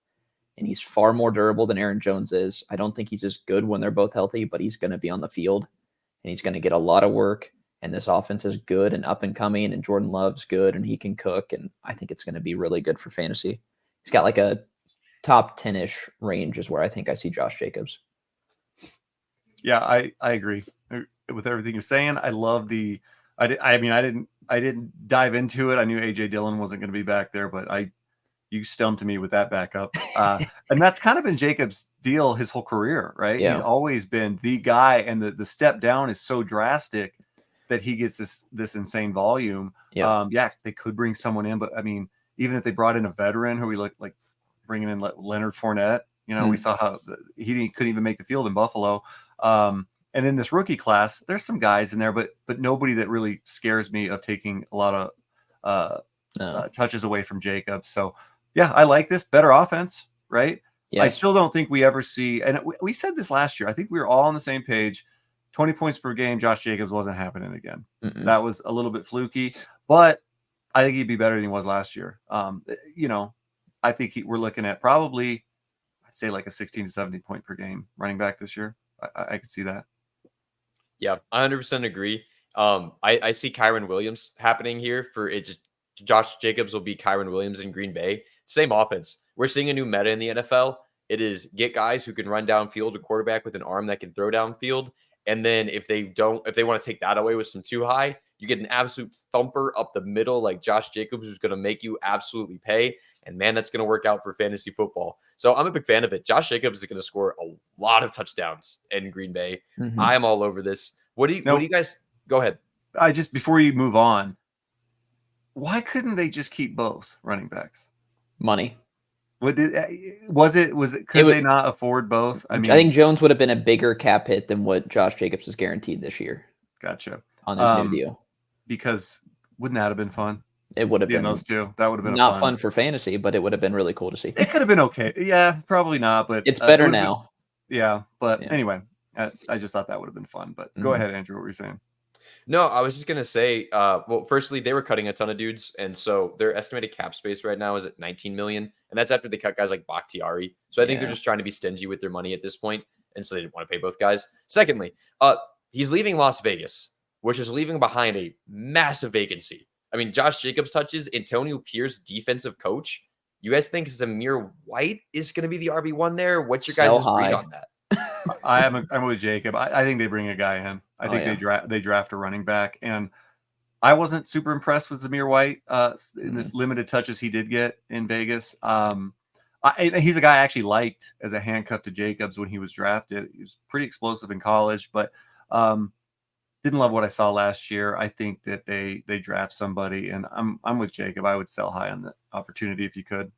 and he's far more durable than Aaron Jones is. I don't think he's as good when they're both healthy, but he's going to be on the field, and he's going to get a lot of work. And this offense is good and up and coming, and Jordan Love's good, and he can cook, and I think it's going to be really good for fantasy. He's got like a top 10-ish range is where I think I see Josh Jacobs. Yeah, I agree with everything you're saying. I love I didn't dive into it. I knew A.J. Dillon wasn't going to be back there, but you stumped me with that backup. And that's kind of been Jacobs' deal his whole career, right? Yeah. He's always been the guy, and the step down is so drastic that he gets this insane volume. Yeah. They could bring someone in, but I mean, even if they brought in a veteran who we look like bringing in Leonard Fournette, we saw how he couldn't even make the field in Buffalo. And then this rookie class, there's some guys in there, but nobody that really scares me of taking a lot of touches away from Jacobs. So yeah, I like this better offense, right? Yes. I still don't think we ever see, and we said this last year, I think we were all on the same page. 20 points per game, Josh Jacobs wasn't happening again. Mm-mm. That was a little bit fluky, but I think he'd be better than he was last year. I think we're looking at probably, I'd say like a 16 to 17 point per game running back this year. I could see that. Yeah, I 100% agree. I see Kyren Williams happening here for it. Just Josh Jacobs will be Kyren Williams in Green Bay. Same offense. We're seeing a new meta in the NFL. It is get guys who can run downfield, a quarterback with an arm that can throw downfield. And then if they want to take that away with some too high, you get an absolute thumper up the middle like Josh Jacobs, who's going to make you absolutely pay. And man, that's going to work out for fantasy football. So I'm a big fan of it. Josh Jacobs is going to score a lot of touchdowns in Green Bay. Mm-hmm. I am all over this. What do you guys go ahead? Before you move on, why couldn't they just keep both running backs? Money. What did was it? Could they not afford both? I mean, I think Jones would have been a bigger cap hit than what Josh Jacobs is guaranteed this year. Gotcha. On his new deal. Because wouldn't that have been fun? It would have been those two. That would have been not fun for fantasy, but it would have been really cool to see. It could have been okay. Yeah, probably not, but it's better now. But anyway, I just thought that would have been fun. But go ahead, Andrew. What were you saying? No, I was just gonna say. Well, firstly, they were cutting a ton of dudes, and so their estimated cap space right now is at 19 million, and that's after they cut guys like Bakhtiari. So I think they're just trying to be stingy with their money at this point, and so they didn't want to pay both guys. Secondly, he's leaving Las Vegas, which is leaving behind a massive vacancy. I mean, Josh Jacobs touches Antonio Pierce, defensive coach. You guys think Zamir White is going to be the RB1 there? What's your guys' read on that? I'm with Jacob. I think they bring a guy in. I think they draft a running back, and I wasn't super impressed with Zamir White in the limited touches he did get in Vegas. He's a guy I actually liked as a handcuff to Jacobs when he was drafted. He was pretty explosive in college, but didn't love what I saw last year. I think that they draft somebody, and I'm with Jacob. I would sell high on the opportunity if you could.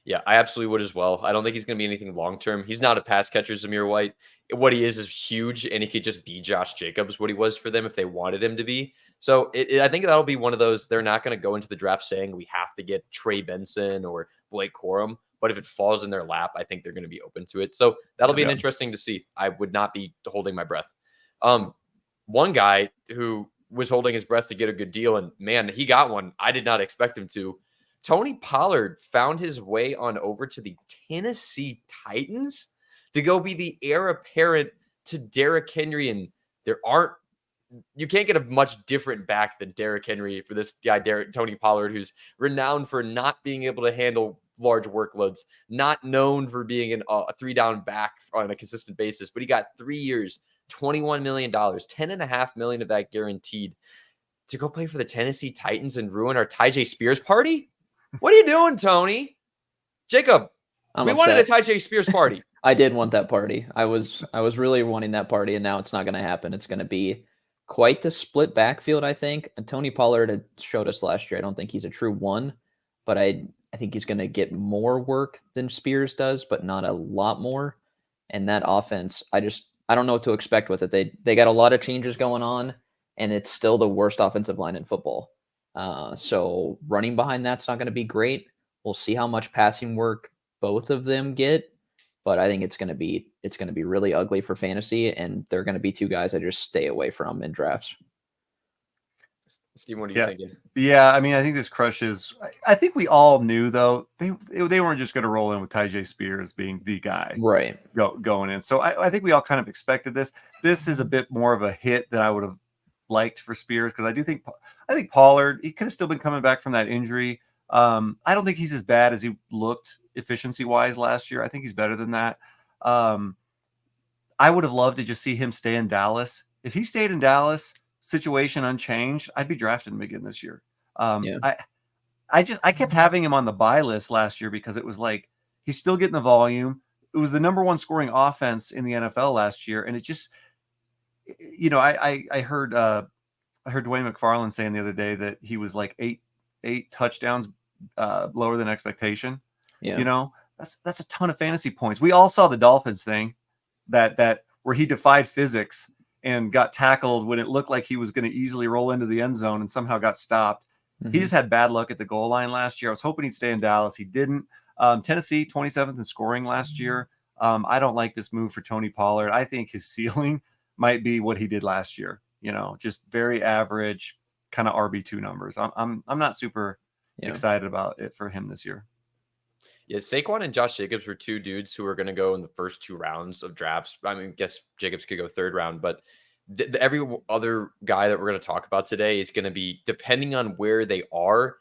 Yeah, I absolutely would as well. I don't think he's going to be anything long-term. He's not a pass catcher, Zamir White. What he is huge, and he could just be Josh Jacobs, what he was for them if they wanted him to be. So I think that'll be one of those, they're not going to go into the draft saying we have to get Trey Benson or Blake Corum, but if it falls in their lap, I think they're going to be open to it. So that'll be an interesting to see. I would not be holding my breath. One guy who was holding his breath to get a good deal, and man, he got one. I did not expect him to. Tony Pollard found his way on over to the Tennessee Titans to go be the heir apparent to Derrick Henry. And you can't get a much different back than Derrick Henry for this guy, Tony Pollard, who's renowned for not being able to handle large workloads, not known for being a 3-down back on a consistent basis, but he got 3 years, $21 million, $10.5 million of that guaranteed to go play for the Tennessee Titans and ruin our Tyjae Spears party. What are you doing, Tony? Jacob, we wanted a Tyjae Spears party. I did want that party. I was really wanting that party, and now it's not going to happen. It's going to be quite the split backfield, I think. And Tony Pollard had showed us last year. I don't think he's a true one, but I think he's going to get more work than Spears does, but not a lot more. And that offense, I don't know what to expect with it. They got a lot of changes going on, and it's still the worst offensive line in football. So running behind that's not going to be great. We'll see how much passing work both of them get, but I think it's going to be really ugly for fantasy, and they're going to be two guys I just stay away from in drafts. Steve, what are you thinking? Yeah, I mean, I think this crushes. I think we all knew though they weren't just going to roll in with Tyjae Spears being the guy, right? Going in. So I think we all kind of expected this. This is a bit more of a hit than I would have liked for Spears, because I think Pollard, he could have still been coming back from that injury. I don't think he's as bad as he looked efficiency wise last year. I think he's better than that. I would have loved to just see him stay in Dallas. If he stayed in Dallas, situation unchanged, I'd be drafting him again this year. I kept having him on the buy list last year because it was like he's still getting the volume. It was the number one scoring offense in the NFL last year, and it just, I heard Dwayne McFarland saying the other day that he was like eight touchdowns lower than expectation. That's a ton of fantasy points. We all saw the Dolphins thing that where he defied physics and got tackled when it looked like he was going to easily roll into the end zone and somehow got stopped. Mm-hmm. He just had bad luck at the goal line last year. I was hoping he'd stay in Dallas. He didn't. Tennessee 27th in scoring last year. I don't like this move for Tony Pollard. I think his ceiling might be what he did last year. Just very average kind of RB2 numbers. I'm not super excited about it for him this year. Yeah, Saquon and Josh Jacobs were two dudes who were going to go in the first 2 rounds of drafts. I mean, I guess Jacobs could go 3rd round, but every other guy that we're going to talk about today is going to be, depending on where they are,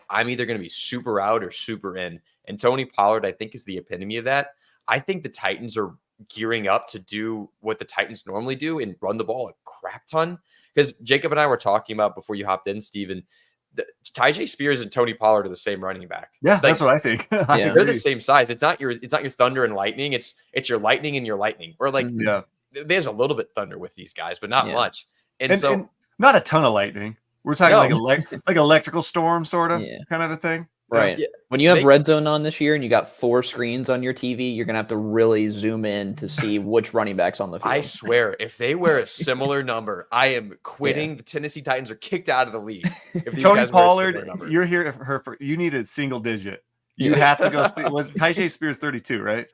I'm either going to be super out or super in. And Tony Pollard, I think, is the epitome of that. I think the Titans are gearing up to do what the Titans normally do and run the ball a crap ton. Because Jacob and I were talking about before you hopped in, Steven, Tyjae Spears and Tony Pollard are the same running back. Yeah, that's what I think. They're the same size. It's not your Thunder and Lightning. It's your Lightning and your Lightning. Or there's a little bit Thunder with these guys, but not much. And so not a ton of Lightning. We're talking like electrical storm sort of kind of a thing. Right. Yeah, When you have they- red zone on this year and you got 4 screens on your TV, you're gonna have to really zoom in to see which running backs on the field. I swear, if they wear a similar number, I am quitting. The Tennessee Titans are kicked out of the league. If these Tony guys wear a similar Pollard, number. you're here for you need a single digit. You Yeah. have to go. Was Tyjae Spears 32, right?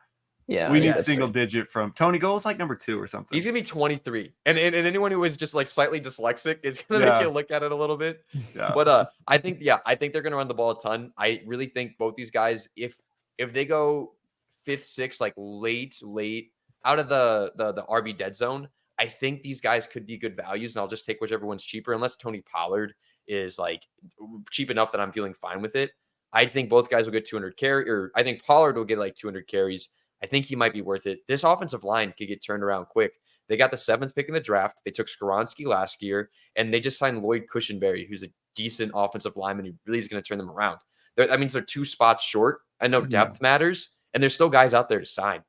Yeah, We need yes. single digit from Tony. Go with like number 2 or something. He's gonna be 23, and anyone who is just like slightly dyslexic is gonna Yeah. make you look at it a little bit. Yeah. But I think they're gonna run the ball a ton. I really think both these guys, if they go 5th, 6th, like late out of the RB dead zone, I think these guys could be good values, and I'll just take whichever one's cheaper, unless Tony Pollard is like cheap enough that I'm feeling fine with it. I think both guys will get 200 carry, or I think Pollard will get like 200 carries. I think he might be worth it. This offensive line could get turned around quick. They got the 7th pick in the draft. They took Skoronski last year, and they just signed Lloyd Cushenberry, who's a decent offensive lineman who really is going to turn them around. That means they're 2 spots short. I know depth matters, and there's still guys out there to sign.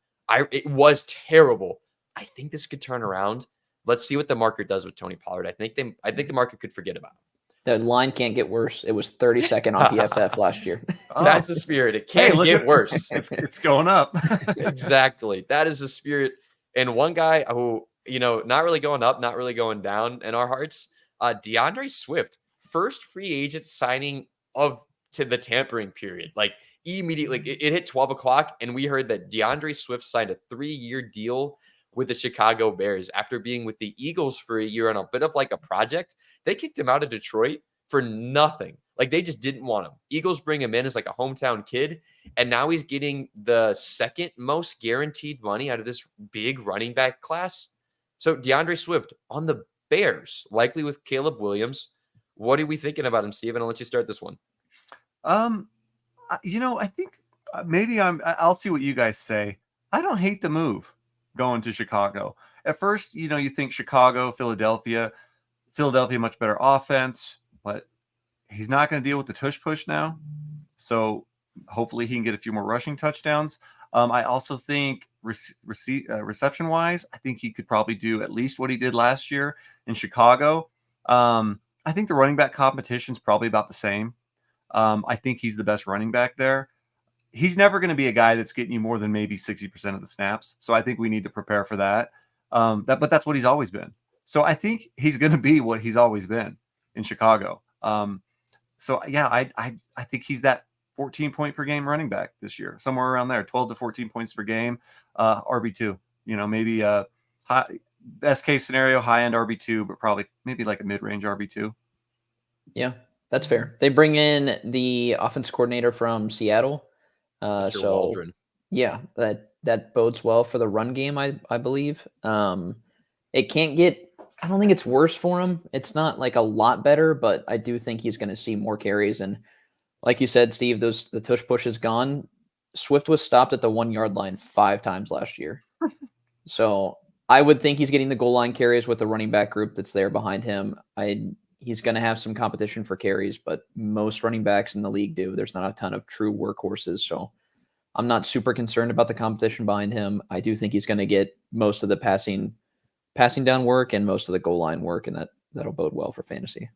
It was terrible. I think this could turn around. Let's see what the market does with Tony Pollard. I think the market could forget about him. the line can't get worse. It was 32nd on PFF last year. Oh, That's the spirit. It can't look get at- worse. it's going up. Exactly. That is the spirit. And one guy who, not really going up, not really going down in our hearts, DeAndre Swift, first free agent signing to the tampering period. Like immediately, it hit 12 o'clock, and we heard that DeAndre Swift signed a 3-year deal with the Chicago Bears after being with the Eagles for a year on a bit of like a project. They kicked him out of Detroit for nothing. Like they just didn't want him. Eagles bring him in as like a hometown kid, and now he's getting the 2nd most guaranteed money out of this big running back class. So DeAndre Swift on the Bears, likely with Caleb Williams. What are we thinking about him, Steven? I'll let you start this one. I think maybe I'll see what you guys say. I don't hate the move going to Chicago. At first, you think Chicago, Philadelphia much better offense, but he's not going to deal with the tush push now. So hopefully he can get a few more rushing touchdowns. I also think reception wise, I think he could probably do at least what he did last year in Chicago. I think the running back competition is probably about the same. I think he's the best running back there. He's never going to be a guy that's getting you more than maybe 60% of the snaps. So I think we need to prepare for that. But that's what he's always been. So I think he's going to be what he's always been in Chicago. So yeah, I think he's that 14 point per game running back this year, somewhere around there, 12 to 14 points per game, RB2, maybe best case scenario, high end RB2, but probably maybe like a mid-range RB2. Yeah, that's fair. They bring in the offense coordinator from Seattle. Mr. Waldron. Yeah, that bodes well for the run game, I believe. It can't get, I don't think it's worse for him. It's not like a lot better, but I do think he's going to see more carries. And like you said, Steve, the tush push is gone. Swift was stopped at the 1 yard line 5 times last year. So I would think he's getting the goal line carries with the running back group that's there behind him. He's going to have some competition for carries, but most running backs in the league do. There's not a ton of true workhorses. So I'm not super concerned about the competition behind him. I do think he's going to get most of the passing down work and most of the goal line work, and that'll bode well for fantasy.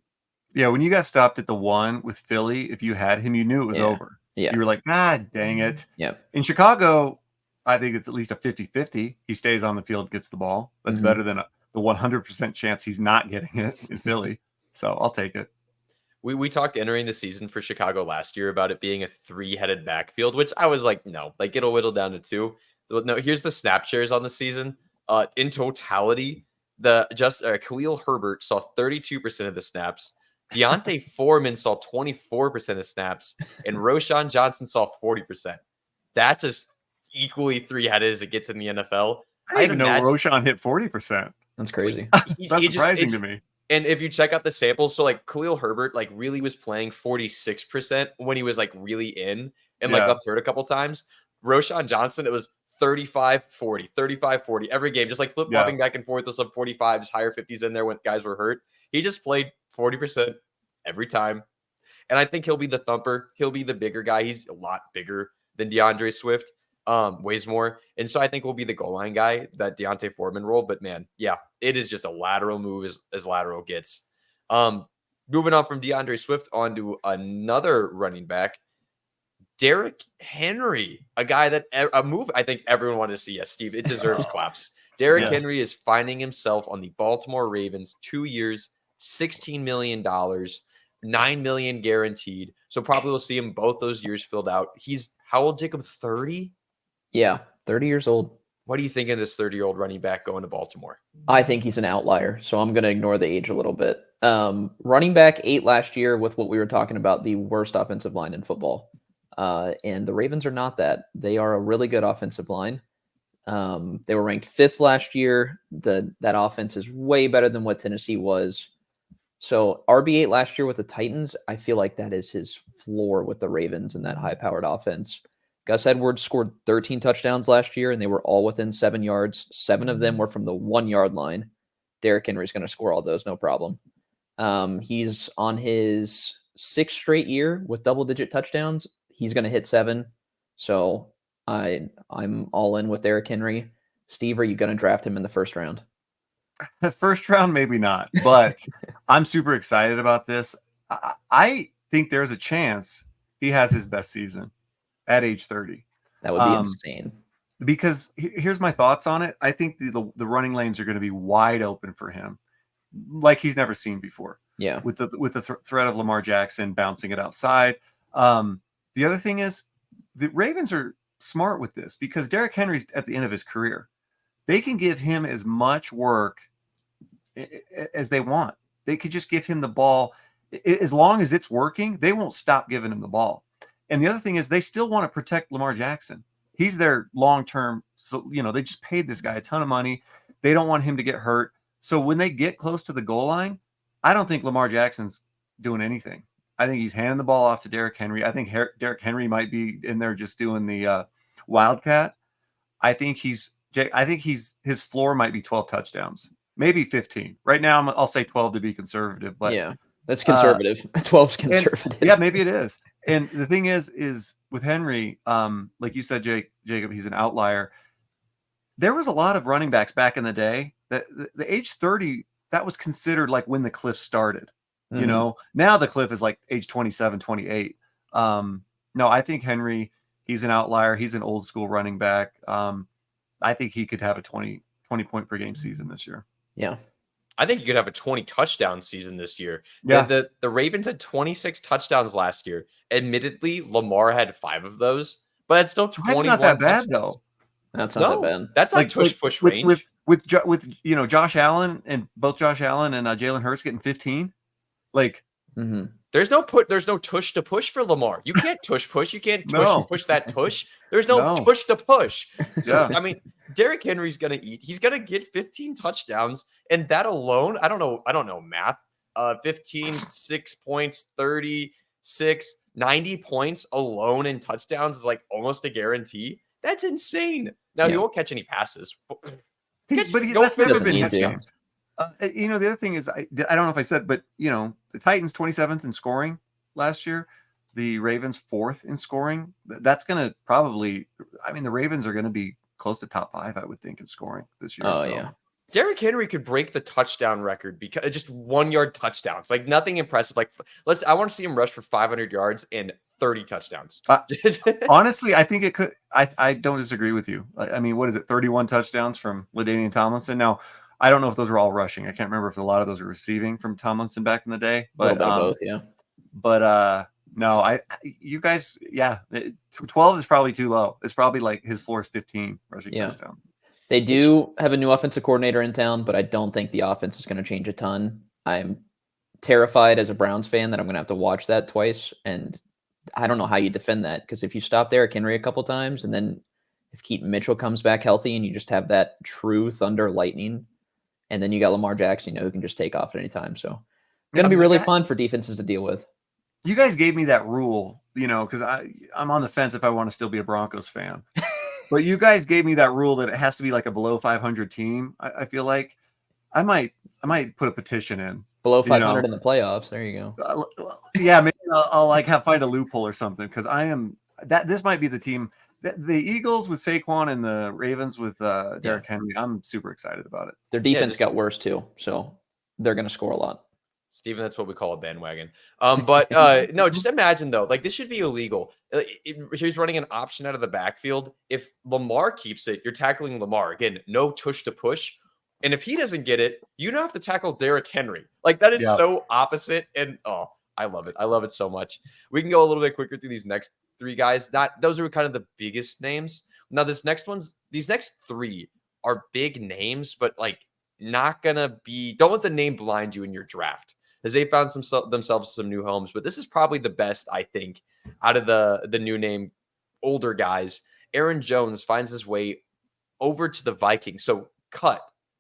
Yeah, when you got stopped at the 1 with Philly, if you had him, you knew it was over. Yeah. You were like, God dang it. Yeah. In Chicago, I think it's at least a 50-50. He stays on the field, gets the ball. That's better than the 100% chance he's not getting it in Philly. So I'll take it. We talked entering the season for Chicago last year about it being a 3-headed backfield, which I was like, no, like it'll whittle down to 2. So no, here's the snap shares on the season. In totality, Khalil Herbert saw 32% of the snaps. Deontay Foreman saw 24% of snaps, and Roschon Johnson saw 40%. That's as equally 3-headed as it gets in the NFL. I didn't even know Roschon hit 40%. That's crazy. That's surprising to me. And if you check out the samples, so like Khalil Herbert like really was playing 46% when he was like really in and like left hurt a couple times. Roschon Johnson, it was 35-40, 35-40 every game, just like flip-flopping back and forth with some 45s, higher 50s in there when guys were hurt. He just played 40% every time. And I think he'll be the thumper. He'll be the bigger guy. He's a lot bigger than DeAndre Swift, weighs more. And so I think we'll be the goal line guy, that Deontay Foreman role. But man, yeah, it is just a lateral move as lateral gets. Moving on from DeAndre Swift onto another running back, Derrick Henry, a guy that a move I think everyone wanted to see. Yes, Steve, it deserves claps. Derrick Yes. Henry is finding himself on the Baltimore Ravens, 2 years, $16 million, $9 million guaranteed. So probably we'll see him both those years filled out. He's how old, Jacob? 30? Yeah, 30 years old. What do you think of this 30-year-old running back going to Baltimore? I think he's an outlier, so I'm going to ignore the age a little bit. Running back 8 last year with what we were talking about, the worst offensive line in football. And the Ravens are not that. They are a really good offensive line. They were ranked 5th last year. That offense is way better than what Tennessee was. So RB8 last year with the Titans, I feel like that is his floor with the Ravens and that high-powered offense. Gus Edwards scored 13 touchdowns last year, and they were all within 7 yards. 7 of them were from the 1-yard line. Derrick Henry's going to score all those, no problem. He's on his 6th straight year with double-digit touchdowns. He's going to hit 7. So I'm all in with Derrick Henry. Steve, are you going to draft him in the first round? First round, maybe not, but I'm super excited about this. I think there's a chance he has his best season at age 30. That would be insane. Because here's my thoughts on it. I think the running lanes are going to be wide open for him, like he's never seen before. Yeah, with the threat of Lamar Jackson bouncing it outside. The other thing is the Ravens are smart with this because Derrick Henry's at the end of his career. They can give him as much work as they want. They could just give him the ball. As long as it's working, they won't stop giving him the ball. And the other thing is they still want to protect Lamar Jackson. He's their long-term. So, they just paid this guy a ton of money. They don't want him to get hurt. So when they get close to the goal line, I don't think Lamar Jackson's doing anything. I think he's handing the ball off to Derrick Henry. I think Derrick Henry might be in there just doing the wildcat. I think his floor might be 12 touchdowns, maybe 15. Right now, I'll say 12 to be conservative. But yeah, that's conservative. 12's conservative. Yeah, maybe it is. And the thing is with Henry, like you said, Jacob, he's an outlier. There was a lot of running backs back in the day that the age 30, that was considered like when the cliff started. Mm-hmm. Now the cliff is like age 27, 28. No, I think Henry, he's an outlier. He's an old school running back. I think he could have a 20 point per game season this year. Yeah. I think you could have a 20 touchdown season this year. Yeah. The Ravens had 26 touchdowns last year. Admittedly, Lamar had 5 of those, but it's still 21. That's not that bad touchdowns. though. That's not that bad. That's like push range. With Josh Allen and both Josh Allen and Jalen Hurts getting 15. Like there's no tush to push for Lamar. You can't tush push. You can't push that tush. There's no push to push. So, I mean, Derrick Henry's gonna eat. He's gonna get 15 touchdowns, and that alone, I don't know math. 15, 6 points, 36, 90 points alone in touchdowns is like almost a guarantee. That's insane. Now he won't catch any passes. That's never been his game. The other thing is, I don't know if I said, but the Titans 27th in scoring last year, the Ravens 4th in scoring. That's going to probably, the Ravens are going to be close to top 5, I would think, in scoring this year. Yeah. Derrick Henry could break the touchdown record because just 1-yard touchdowns, like nothing impressive. Like I want to see him rush for 500 yards and 30 touchdowns. Honestly, I think it could. I don't disagree with you. What is it? 31 touchdowns from LaDainian Tomlinson. Now, I don't know if those were all rushing. I can't remember if a lot of those were receiving from Tomlinson back in the day. But both, yeah. But no, you guys, 12 is probably too low. It's probably like his floor is 15 rushing touchdowns. They do have a new offensive coordinator in town, but I don't think the offense is going to change a ton. I'm terrified as a Browns fan that I'm going to have to watch that twice, and I don't know how you defend that, because if you stop Derrick Henry a couple times, and then if Keaton Mitchell comes back healthy and you just have that true thunder lightning, and then you got Lamar Jackson, who can just take off at any time. So it's going to be really fun for defenses to deal with. You guys gave me that rule, because I'm on the fence if I want to still be a Broncos fan. But you guys gave me that rule that it has to be like a below 500 team. I feel like I might put a petition in. Below 500 in the playoffs. There you go. Yeah, maybe I'll find a loophole or something, because this might be the team. The Eagles with Saquon and the Ravens with Derrick Henry. I'm super excited about it. Their defense got worse too, so they're going to score a lot. Steven, that's what we call a bandwagon. But no, just imagine though, like this should be illegal. He's running an option out of the backfield. If Lamar keeps it, you're tackling Lamar. Again, no tush to push. And if he doesn't get it, you don't have to tackle Derrick Henry. Like that is so opposite. And I love it. I love it so much. We can go a little bit quicker through these next three guys. Those are kind of the biggest names. Now, these next three are big names, but like not gonna be. Don't let the name blind you in your draft, as they found themselves some new homes. But this is probably the best, I think, out of the new name older guys. Aaron Jones finds his way over to the Vikings. So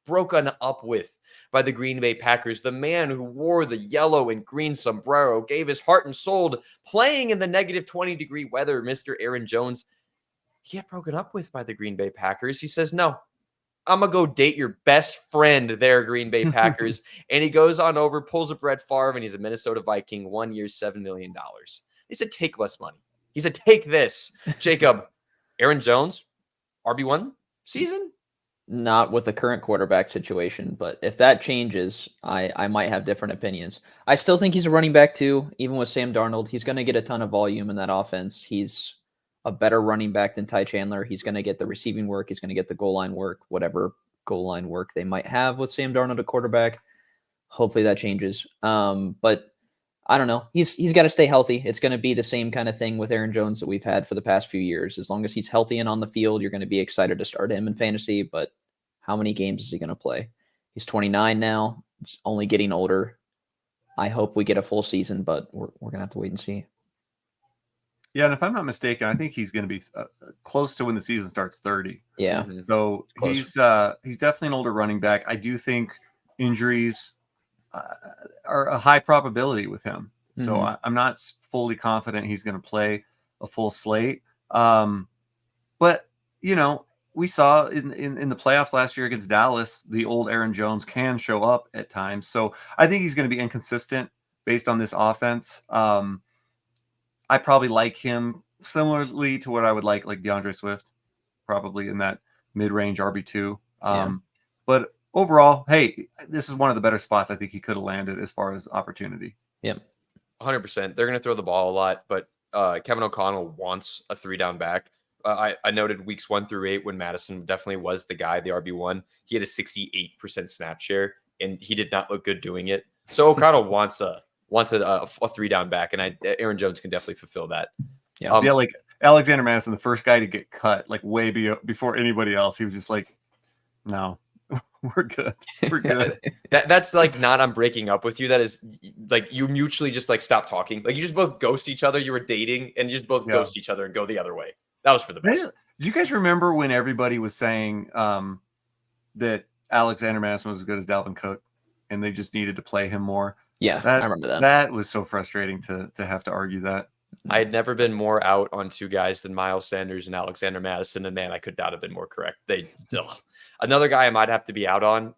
broken up with by the Green Bay Packers. The man who wore the yellow and green sombrero, gave his heart and soul playing in the negative 20-degree weather, Mr. Aaron Jones. He got broken up with by the Green Bay Packers. He says, no, I'm going to go date your best friend there, Green Bay Packers. And he goes on over, pulls a Brett Favre, and he's a Minnesota Viking, 1 year, $7 million. He said, take less money. He said, take this. Jacob, Aaron Jones, RB1 season? Not with the current quarterback situation, but if that changes, I might have different opinions. I still think he's a running back too, even with Sam Darnold. He's going to get a ton of volume in that offense. He's a better running back than Ty Chandler. He's going to get the receiving work. He's going to get the goal line work, whatever goal line work they might have with Sam Darnold at quarterback. Hopefully that changes. But I don't know. He's got to stay healthy. It's going to be the same kind of thing with Aaron Jones that we've had for the past few years. As long as he's healthy and on the field, you're going to be excited to start him in fantasy. But how many games is he going to play? He's 29 now. He's only getting older. I hope we get a full season, but we're going to have to wait and see. Yeah, and if I'm not mistaken, I think he's going to be close to when the season starts 30. Yeah. So he's definitely an older running back. I do think injuries are a high probability with him. So I'm not fully confident he's going to play a full slate. But, we saw in the playoffs last year against Dallas, the old Aaron Jones can show up at times. So I think he's going to be inconsistent based on this offense. I probably like him similarly to what I would like DeAndre Swift, probably in that mid-range RB2. But overall, hey, this is one of the better spots I think he could have landed as far as opportunity. Yeah, 100%. They're going to throw the ball a lot, but Kevin O'Connell wants a 3-down back. I noted weeks 1 through 8 when Madison definitely was the guy, the RB1. He had a 68% snap share, and he did not look good doing it. So O'Connell wants a 3-down back, and Aaron Jones can definitely fulfill that. Yeah, like Alexander Madison, the first guy to get cut, like way before anybody else. He was just like, no, we're good. We're good. That's like not I'm breaking up with you. That is like you mutually just like stop talking. Like you just both ghost each other. You were dating and you just both ghost each other and go the other way. That was for the best. Do you guys remember when everybody was saying that Alexander Madison was as good as Dalvin Cook and they just needed to play him more? Yeah, I remember that. That was so frustrating to have to argue that. I had never been more out on two guys than Miles Sanders and Alexander Madison, and man, I could not have been more correct. Another guy I might have to be out on,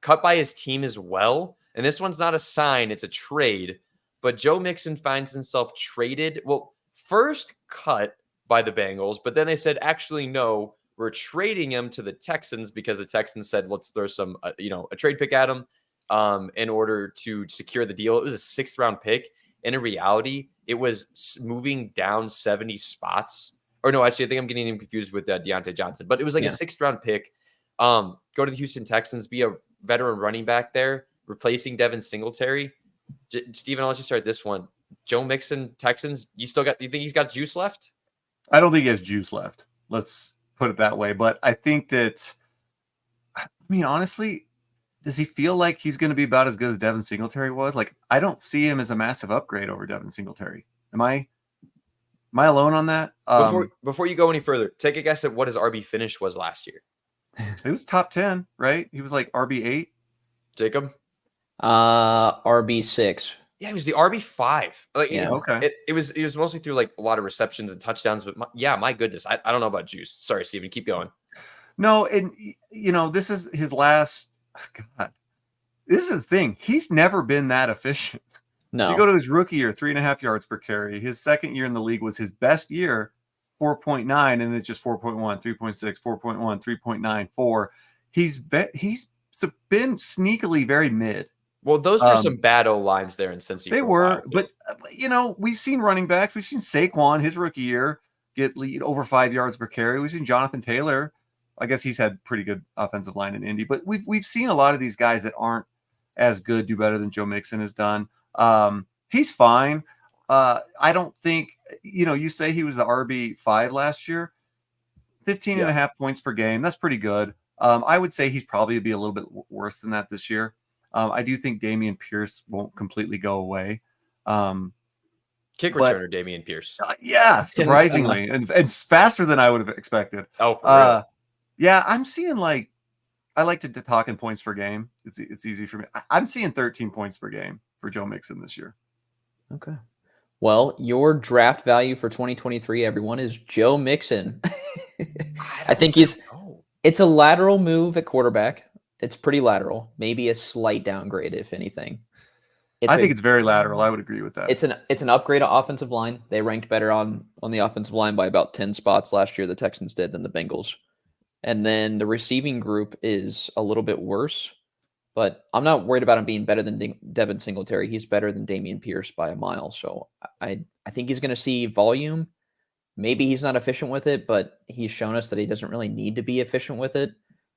cut by his team as well. And this one's not a sign, it's a trade. But Joe Mixon finds himself traded. Well, first cut by the Bengals, but then they said, actually, no, we're trading him to the Texans because the Texans said, let's throw some, a trade pick at him in order to secure the deal. It was a 6th-round pick. And in reality, it was moving down 70 spots. Or no, actually, I think I'm getting him confused with Deontay Johnson. But it was like a 6th-round pick. Go to the Houston Texans, be a veteran running back there, replacing Devin Singletary. Steven, I'll let you start this one. Joe Mixon, Texans, you think he's got juice left? I don't think he has juice left. Let's put it that way. But I think that, honestly, does he feel like he's going to be about as good as Devin Singletary was? Like, I don't see him as a massive upgrade over Devin Singletary. Am I alone on that? Before you go any further, take a guess at what his RB finish was last year. It was top 10, right? He was like RB8. Jacob? RB6. Yeah, he was the RB5. Okay. It was mostly through like a lot of receptions and touchdowns, but my goodness, I don't know about juice. Sorry, Steven, keep going. No, and this is his last. God, this is the thing. He's never been that efficient. No. You go to his rookie year, 3.5 yards per carry. His second year in the league was his best year, 4.9, and it's just 4.1, 3.6, 4.1, 3.94. He's been sneakily very mid Well, those were some bad O lines there in Cincy. They were, but we've seen running backs. We've seen Saquon his rookie year get lead over 5 yards per carry. We've seen Jonathan Taylor. I guess he's had pretty good offensive line in Indy, but we've seen a lot of these guys that aren't as good do better than Joe Mixon has done. He's fine. I don't think, you say he was the RB5 last year, 15 and a half points per game. That's pretty good. I would say he's probably be a little bit worse than that this year. I do think Dameon Pierce won't completely go away. Kick returner Dameon Pierce. Yeah, surprisingly, and faster than I would have expected. Oh, for real? Yeah, I'm seeing I like to talk in points per game. It's easy for me. I'm seeing 13 points per game for Joe Mixon this year. Okay. Well, your draft value for 2023, everyone, is Joe Mixon. I think it's a lateral move at quarterback. It's pretty lateral, maybe a slight downgrade, if anything. I think it's very lateral. I would agree with that. It's an upgrade of offensive line. They ranked better on the offensive line by about 10 spots last year, the Texans did, than the Bengals. And then the receiving group is a little bit worse, but I'm not worried about him being better than Devin Singletary. He's better than Dameon Pierce by a mile. So I think he's going to see volume. Maybe he's not efficient with it, but he's shown us that he doesn't really need to be efficient with it.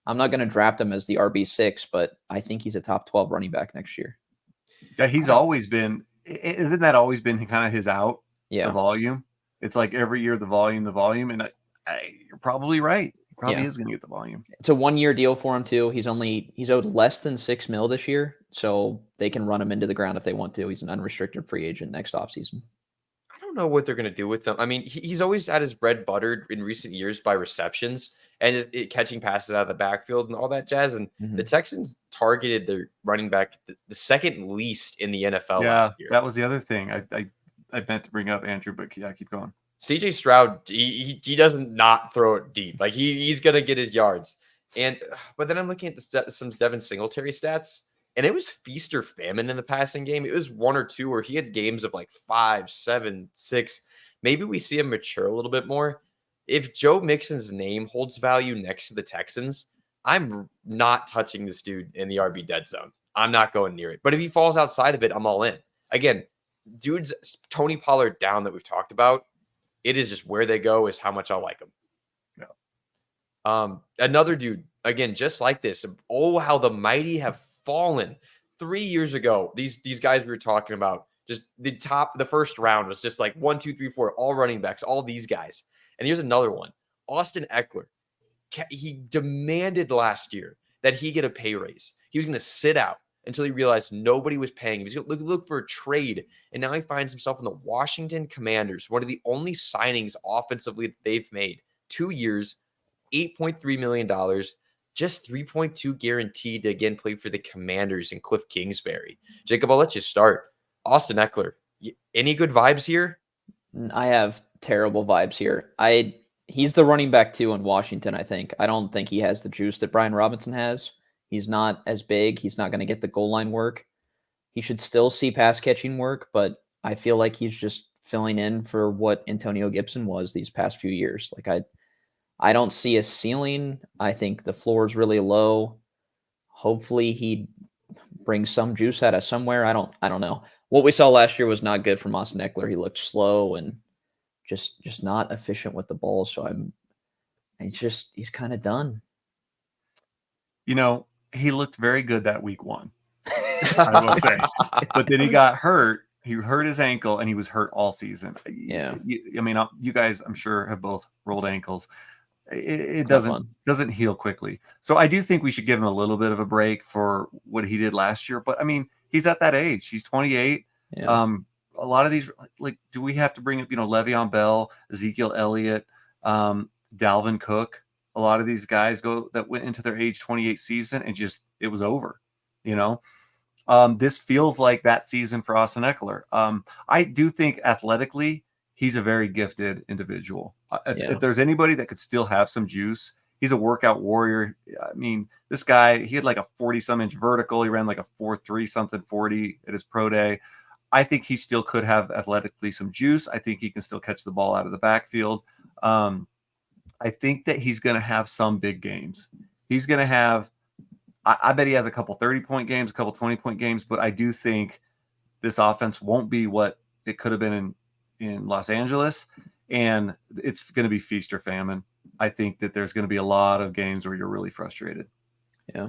I'm not going to draft him as the RB6, but I think he's a top 12 running back next year. Yeah, he's always been. Isn't that always been kind of his out? Yeah, the volume. It's like every year the volume, and you're probably right. He probably is going to get the volume. It's a 1-year deal for him too. He's owed less than $6 million this year, so they can run him into the ground if they want to. He's an unrestricted free agent next offseason. I don't know what they're going to do with him. I mean, he's always had his bread buttered in recent years by receptions and just catching passes out of the backfield and all that jazz. And the Texans targeted their running back the second least in the NFL last year. That was the other thing I meant to bring up, Andrew, but yeah, keep going. CJ Stroud, he doesn't not throw it deep. Like he's going to get his yards. But then I'm looking at some Devin Singletary stats, and it was feast or famine in the passing game. It was 1 or 2 where he had games of like 5, 7, 6. Maybe we see him mature a little bit more. If Joe Mixon's name holds value next to the Texans, I'm not touching this dude in the RB dead zone. I'm not going near it. But if he falls outside of it, I'm all in. Again, dudes, Tony Pollard down that we've talked about, it is just where they go is how much I like him. Yeah. Another dude, again, just like this. Oh, how the mighty have fallen. 3 years ago, these guys we were talking about, just the first round was just like 1, 2, 3, 4, all running backs, all these guys. And here's another one. Austin Eckler. He demanded last year that he get a pay raise. He was going to sit out until he realized nobody was paying him. He was going to look for a trade. And now he finds himself in the Washington Commanders, one of the only signings offensively that they've made. 2 years, $8.3 million, just 3.2 guaranteed to again play for the Commanders and Cliff Kingsbury. Jacob, I'll let you start. Austin Eckler, any good vibes here? I have terrible vibes here. He's the running back 2 in Washington, I think. I don't think he has the juice that Brian Robinson has. He's not as big. He's not going to get the goal line work. He should still see pass catching work, but I feel like he's just filling in for what Antonio Gibson was these past few years. Like I don't see a ceiling. I think the floor is really low. Hopefully he brings some juice out of somewhere. I don't know. What we saw last year was not good from Austin Eckler. He looked slow and just not efficient with the ball. So he's kind of done. He looked very good that week 1, I will say. But then he got hurt. He hurt his ankle, and he was hurt all season. Yeah. You guys, I'm sure, have both rolled ankles. It doesn't heal quickly. So I do think we should give him a little bit of a break for what he did last year. But, he's at that age. He's 28. Yeah. A lot of these, do we have to bring up, Le'Veon Bell, Ezekiel Elliott, Dalvin Cook? A lot of these guys that went into their age 28 season and it was over, This feels like that season for Austin Eckler. I do think athletically, he's a very gifted individual. If there's anybody that could still have some juice, he's a workout warrior. This guy, he had like a 40-some inch vertical. He ran like a 4.3 something 40 at his pro day. I think he still could have athletically some juice. I think he can still catch the ball out of the backfield. I think that he's going to have some big games. He's going to have I bet he has a couple 30-point games, a couple 20-point games, but I do think this offense won't be what it could have been in Los Angeles, and it's going to be feast or famine. I think that there's going to be a lot of games where you're really frustrated. Yeah.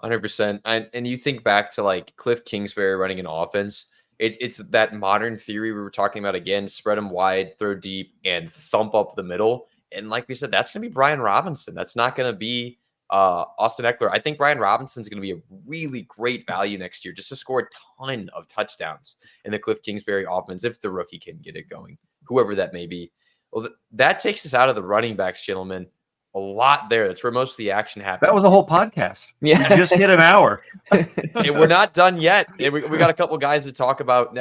100%. And you think back to like Cliff Kingsbury running an offense. It's that modern theory we were talking about again: spread them wide, throw deep, and thump up the middle. And like we said, that's going to be Brian Robinson. That's not going to be Austin Eckler. I think Brian Robinson's going to be a really great value next year, just to score a ton of touchdowns in the Cliff Kingsbury offense if the rookie can get it going, whoever that may be. Well, that takes us out of the running backs, gentlemen. A lot there. That's where most of the action happened. That was a whole podcast. Yeah. You just hit an hour. And we're not done yet. And we got a couple guys to talk about.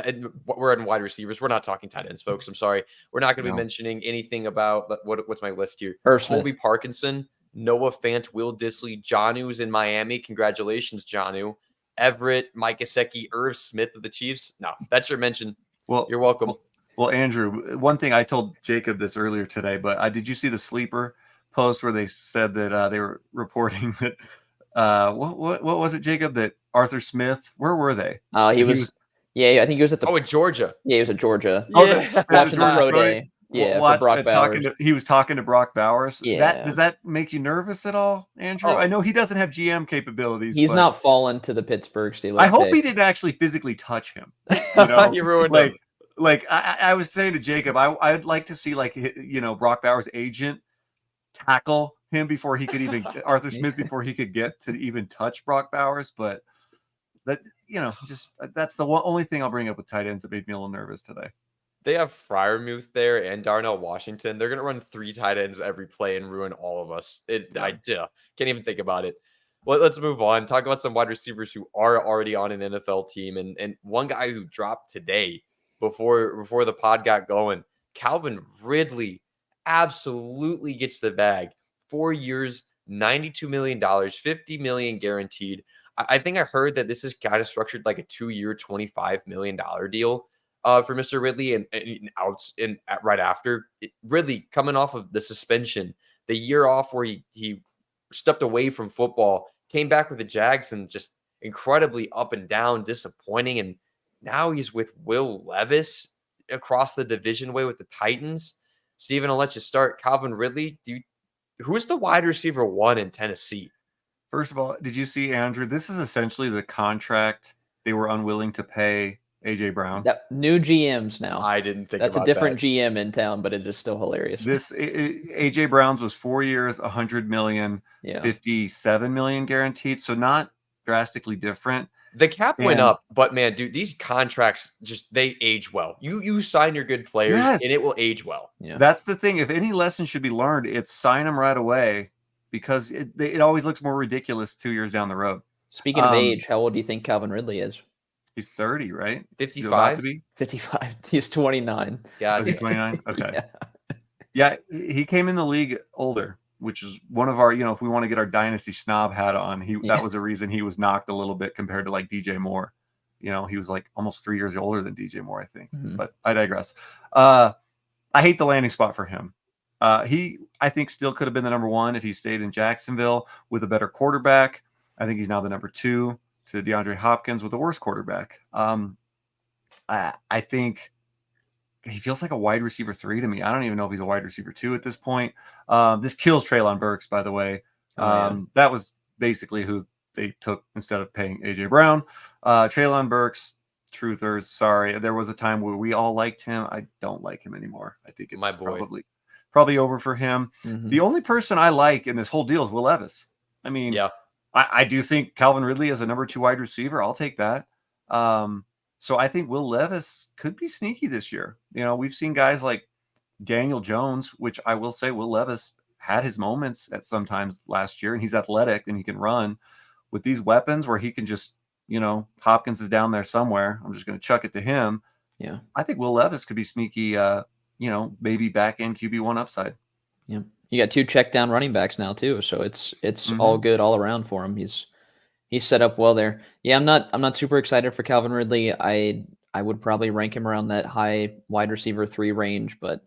We're in wide receivers. We're not talking tight ends, folks. I'm sorry. We're not going to be mentioning anything about what's my list here. Colby Parkinson, Noah Fant, Will Dissly, Jonnu's in Miami. Congratulations, Jonnu. Everett, Mike Gesicki, Irv Smith of the Chiefs. No, that's your mention. Well, you're welcome. Well, Andrew, one thing I told Jacob this earlier today, but did you see the sleeper post where they said that they were reporting that what was it, Jacob, that Arthur Smith, where were they? He was I think he was at at Georgia. Yeah, he was at Georgia. Watching the pro day. Yeah, for Brock Bowers. He was talking to Brock Bowers. Yeah. Does that make you nervous at all, Andrew? I know he doesn't have GM capabilities. He's not fallen to the Pittsburgh Steelers. I hope he didn't actually physically touch him. You know? You ruined him. Like I was saying to Jacob, I'd like to see Brock Bowers' agent tackle him before he could even Arthur Smith before he could get to even touch Brock Bowers. But that that's the only thing I'll bring up with tight ends that made me a little nervous today. They have Freiermuth there and Darnell Washington. They're gonna run 3 tight ends every play and ruin all of us. I can't even think about it. Well, let's move on. Talk about some wide receivers who are already on an NFL team, and one guy who dropped today before the pod got going. Calvin Ridley absolutely gets the bag. 4 years, $92 million, $50 million guaranteed. I think I heard that this is kind of structured like a 2-year, $25 million deal for Mr. Ridley, and right after Ridley coming off of the suspension, the year off where he stepped away from football, came back with the Jags and just incredibly up and down, disappointing. And now he's with Will Levis across the division way with the Titans. Steven, I'll let you start. Calvin Ridley, who's the wide receiver 1 in Tennessee? First of all, did you see, Andrew? This is essentially the contract they were unwilling to pay AJ Brown. New GMs now. I didn't think that's about a different that. GM in town, but it is still hilarious. AJ Brown's was 4 years, $100 million, $57 million guaranteed. So not drastically different. The cap went up, but man, dude, these contracts they age well. You sign your good players, and it will age well. Yeah. That's the thing. If any lesson should be learned, it's sign them right away, because it always looks more ridiculous 2 years down the road. Speaking of age, how old do you think Calvin Ridley is? He's 30, right? 55 to be 55. He's 29. Yeah, he's 29. Okay. Yeah, he came in the league older, which is one of our, if we want to get our dynasty snob hat on, that was a reason he was knocked a little bit compared to like DJ Moore. He was like almost 3 years older than DJ Moore, I think. Mm-hmm. But I digress. I hate the landing spot for him. He, I think, still could have been the number 1 if he stayed in Jacksonville with a better quarterback. I think he's now the number 2 to DeAndre Hopkins with a worse quarterback. I think he feels like a wide receiver 3 to me. I don't even know if he's a wide receiver 2 at this point. This kills Treylon Burks, by the way. That was basically who they took instead of paying AJ Brown. Treylon Burks, truthers, sorry. There was a time where we all liked him. I don't like him anymore. I think it's probably over for him. Mm-hmm. The only person I like in this whole deal is Will Levis. I mean, I do think Calvin Ridley is a number 2 wide receiver. I'll take that. So I think Will Levis could be sneaky this year. We've seen guys like Daniel Jones, which I will say Will Levis had his moments at sometimes last year, and he's athletic and he can run. With these weapons where he can just, Hopkins is down there somewhere, I'm just going to chuck it to him. Yeah. I think Will Levis could be sneaky, maybe back end QB1 upside. Yeah. You got 2 check down running backs now too. So it's all good all around for him. He's set up well there. Yeah. I'm not super excited for Calvin Ridley. I would probably rank him around that high wide receiver 3 range, but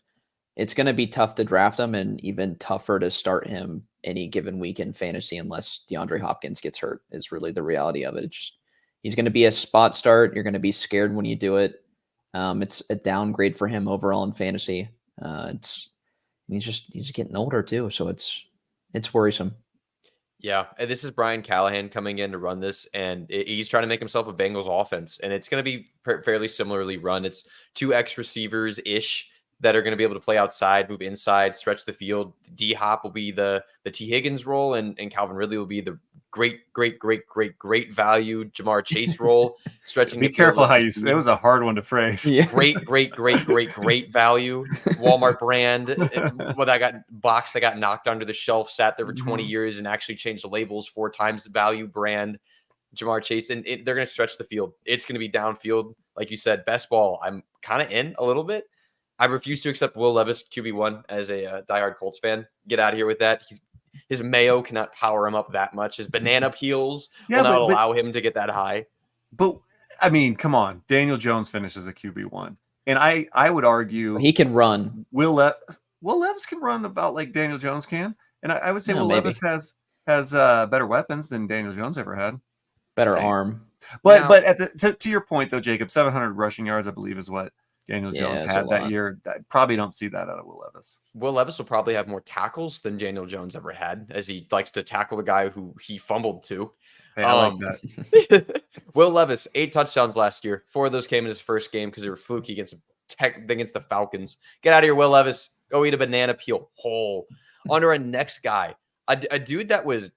it's going to be tough to draft him and even tougher to start him any given week in fantasy unless DeAndre Hopkins gets hurt is really the reality of it. He's going to be a spot start. You're going to be scared when you do it. It's a downgrade for him overall in fantasy. He's getting older too, so it's worrisome. Yeah, and this is Brian Callahan coming in to run this, and he's trying to make himself a Bengals offense, and it's going to be fairly similarly run. It's 2 X receivers ish that are going to be able to play outside, move inside, stretch the field. D Hop will be the T Higgins role, and Calvin Ridley will be the great value Jamar Chase role, stretching. Be careful how you say it. Was a hard one to phrase. Yeah. Great value Walmart brand. Well, that got knocked under the shelf, sat there for 20 years, and actually changed the labels 4 times. The value brand Jamar Chase, and they're going to stretch the field. It's going to be downfield, like you said. Best ball. I'm kind of in a little bit. I refuse to accept Will Levis QB1 as a diehard Colts fan. Get out of here with that. His mayo cannot power him up that much. His banana peels will not allow him to get that high. But I mean, come on. Daniel Jones finishes a QB1. And I would argue he can run. Will Levis can run about like Daniel Jones can. And I would say Will Levis has better weapons than Daniel Jones ever had. Better arm. But to your point though, Jacob, 700 rushing yards, I believe, is what Daniel Jones had that year. I probably don't see that out of Will Levis. Will Levis will probably have more tackles than Daniel Jones ever had, as he likes to tackle the guy who he fumbled to. Hey, I like that. Will Levis, 8 touchdowns last year. 4 of those came in his first game because they were fluky against the Falcons. Get out of here, Will Levis. Go eat a banana peel whole. On to our next guy, a dude that was,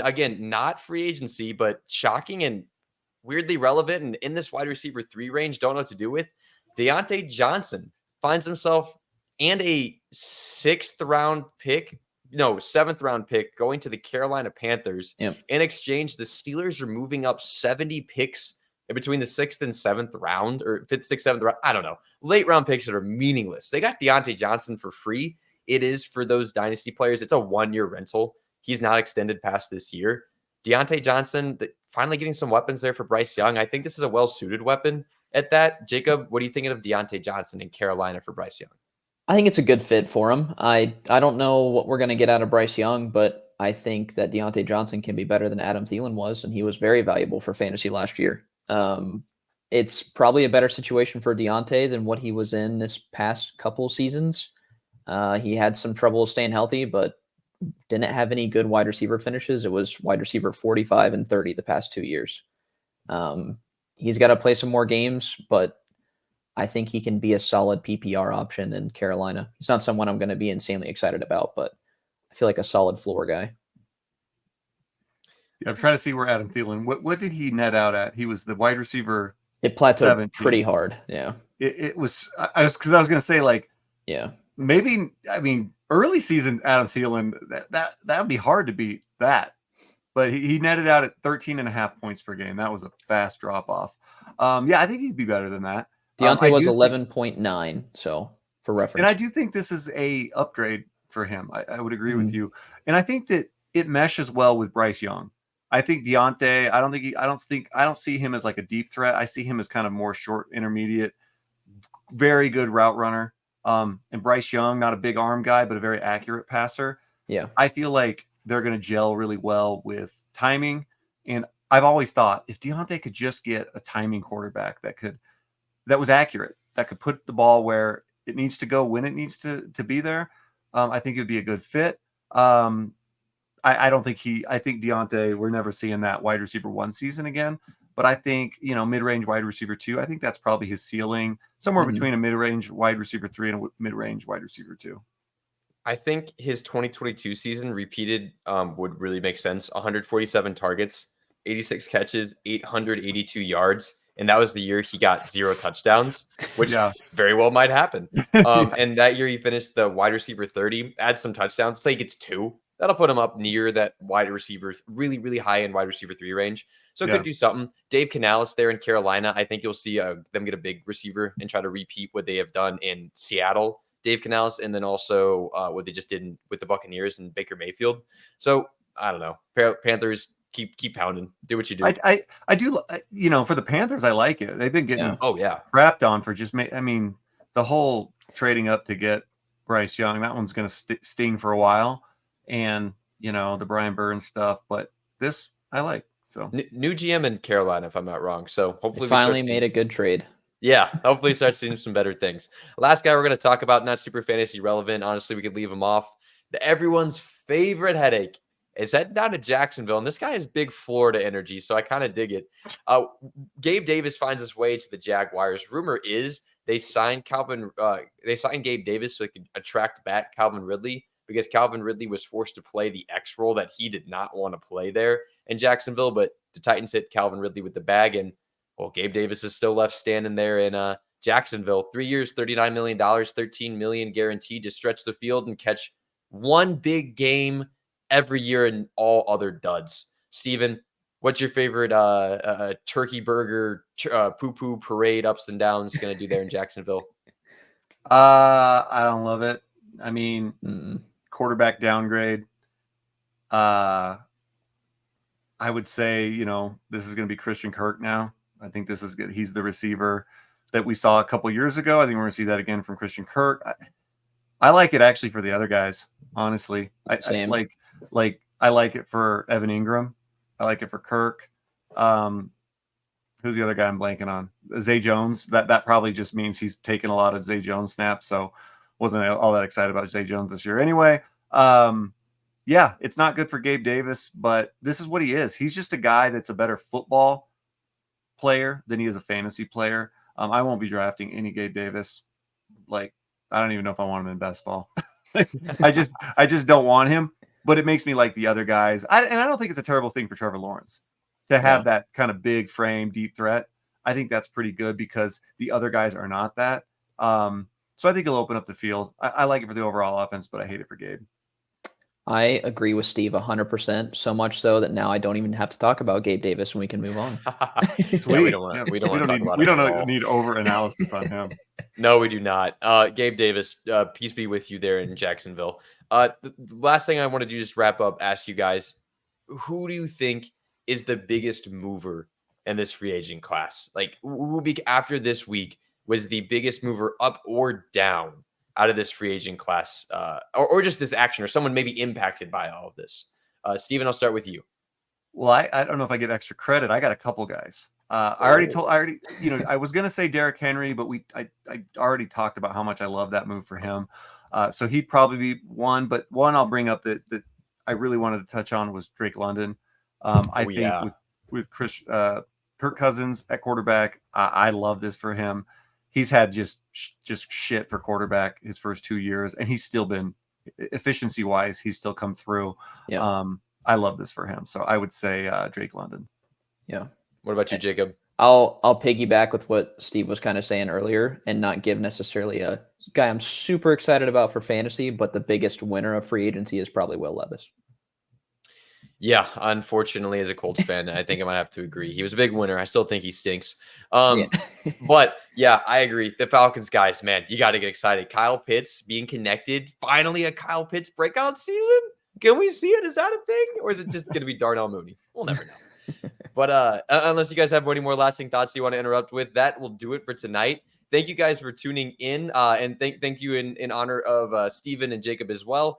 again, not free agency, but shocking and weirdly relevant and in this wide receiver 3 range. Don't know what to do with. Deontay Johnson finds himself and a 7th round pick going to the Carolina Panthers. Yep. In exchange, the Steelers are moving up 70 picks in between the 6th and 7th round, or 5th, 6th, 7th round. I don't know. Late round picks that are meaningless. They got Deontay Johnson for free. It is for those dynasty players. It's a 1-year rental. He's not extended past this year. Deontay Johnson, finally getting some weapons there for Bryce Young. I think this is a well-suited weapon at that. Jacob, what are you thinking of Deontay Johnson in Carolina for Bryce Young? I think it's a good fit for him. I don't know what we're going to get out of Bryce Young, but I think that Deontay Johnson can be better than Adam Thielen was, and he was very valuable for fantasy last year. It's probably a better situation for Deontay than what he was in this past couple seasons. He had some trouble staying healthy, but didn't have any good wide receiver finishes. It was wide receiver 45 and 30 the past 2 years. He's got to play some more games, but I think he can be a solid PPR option in Carolina. He's not someone I'm going to be insanely excited about, but I feel like a solid floor guy. Yeah, I'm trying to see where Adam Thielen, what did he net out at? He was the wide receiver. It plateaued 17. pretty hard. Yeah. It was, I was going to say, like, yeah, maybe, I mean, early season Adam Thielen, that would be hard to beat that. But he netted out at 13.5 points per game. That was a fast drop off. Yeah, I think he'd be better than that. Deontay was 11.9. So for reference, and I do think this is a upgrade for him. I would agree with you, and I think that it meshes well with Bryce Young. I think Deontay. I don't see him as like a deep threat. I see him as kind of more short, intermediate, very good route runner. And Bryce Young, not a big arm guy, but a very accurate passer. Yeah, I feel like they're going to gel really well with timing. And I've always thought if Deontay could just get a timing quarterback that was accurate, that could put the ball where it needs to go when it needs to be there, I think it would be a good fit. I don't think I think Deontay, we're never seeing that wide receiver 1 season again, but I think, mid-range wide receiver 2, I think that's probably his ceiling, somewhere between a mid-range wide receiver 3 and a mid-range wide receiver 2. I think his 2022 season repeated would really make sense. 147 targets, 86 catches, 882 yards. And that was the year he got 0 touchdowns, which very well might happen. And that year he finished the wide receiver 30, add some touchdowns, say he gets 2. That'll put him up near that wide receiver, really, really high end wide receiver 3 range. So it could do something. Dave Canales there in Carolina. I think you'll see them get a big receiver and try to repeat what they have done in Seattle. Dave Canales, and then also what they just did with the Buccaneers and Baker Mayfield. So I don't know. Panthers keep pounding. Do what you do. I do. For the Panthers, I like it. They've been getting crapped on for just. The whole trading up to get Bryce Young. That one's going to sting for a while. And the Brian Burns stuff, but this I like. So New GM in Carolina, if I'm not wrong. So hopefully They finally we start seeing- made a good trade. Yeah, hopefully start seeing some better things. Last guy we're going to talk about, not super fantasy relevant. Honestly, we could leave him off. Everyone's favorite headache is heading down to Jacksonville. And this guy has big Florida energy, so I kind of dig it. Gabe Davis finds his way to the Jaguars. Rumor is they signed Gabe Davis so they could attract back Calvin Ridley, because Calvin Ridley was forced to play the X role that he did not want to play there in Jacksonville. But the Titans hit Calvin Ridley with the bag, and well, Gabe Davis is still left standing there in Jacksonville. 3 years, $39 million, $13 million guaranteed to stretch the field and catch one big game every year and all other duds. Steven, what's your favorite turkey burger poo-poo parade ups and downs going to do there in Jacksonville? I don't love it. I mean, quarterback downgrade. I would say, this is going to be Christian Kirk now. I think this is good. He's the receiver that we saw a couple years ago. I think we're going to see that again from Christian Kirk. I like it actually for the other guys, honestly. I like it for Evan Ingram. I like it for Kirk. Who's the other guy I'm blanking on? Zay Jones. That probably just means he's taken a lot of Zay Jones snaps, so wasn't all that excited about Zay Jones this year. Anyway, yeah, it's not good for Gabe Davis, but this is what he is. He's just a guy that's a better football player than he is a fantasy player. I won't be drafting any Gabe Davis. I don't even know if I want him in best ball. I just don't want him, but it makes me like the other guys. And I don't think it's a terrible thing for Trevor Lawrence to have that kind of big frame, deep threat. I think that's pretty good because the other guys are not that. So I think he'll open up the field. I like it for the overall offense, but I hate it for Gabe. I agree with Steve 100%, so much so that now I don't even have to talk about Gabe Davis and we can move on. Yeah, we don't need over analysis on him. No, we do not. Gabe Davis, peace be with you there in Jacksonville. The last thing I want to do, just wrap up, ask you guys, who do you think is the biggest mover in this free agent class? Like, who after this week was the biggest mover up or down out of this free agent class, or just this action, or someone maybe impacted by all of this? Steven, I'll start with you. Well, I don't know if I get extra credit. I got a couple guys. I was going to say Derrick Henry, but I already talked about how much I love that move for him. So he'd probably be one, but one I'll bring up that I really wanted to touch on was Drake London. I think with Kirk Cousins at quarterback, I love this for him. He's had just shit for quarterback his first 2 years, and he's still been efficiency wise. He's still come through. Yeah. I love this for him. So I would say Drake London. Yeah. What about you, Jacob? I'll piggyback with what Steve was kind of saying earlier and not give necessarily a guy I'm super excited about for fantasy, but the biggest winner of free agency is probably Will Levis. Yeah, unfortunately, as a Colts fan, I think I might have to agree. He was a big winner. I still think he stinks. But yeah, I agree. The Falcons guys, man, you got to get excited. Kyle Pitts being connected. Finally, a Kyle Pitts breakout season. Can we see it? Is that a thing? Or is it just going to be Darnell Mooney? We'll never know. But unless you guys have any more lasting thoughts you want to interrupt with, that will do it for tonight. Thank you guys for tuning in. And thank you in honor of Steven and Jacob as well.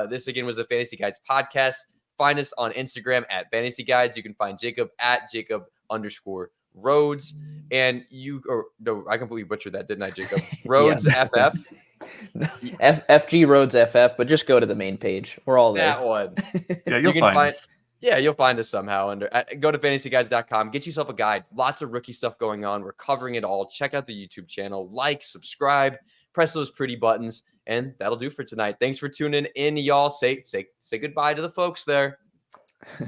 This, again, was a Fantasy Guides podcast. Find us on Instagram at Fantasy Guides. You can find Jacob at Jacob_Rhodes. And I completely butchered that, didn't I, Jacob? Rhodes FF. FG Rhodes FF, but just go to the main page. We're all there. That one. Yeah, you'll find us. Yeah, you'll find us somehow. Go to fantasyguides.com. Get yourself a guide. Lots of rookie stuff going on. We're covering it all. Check out the YouTube channel. Like, subscribe, press those pretty buttons. And that'll do for tonight. Thanks for tuning in, y'all. Say goodbye to the folks there.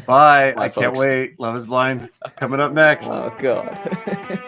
Bye. Bye, I can't folks. wait. Love is Blind coming up next. Oh, God.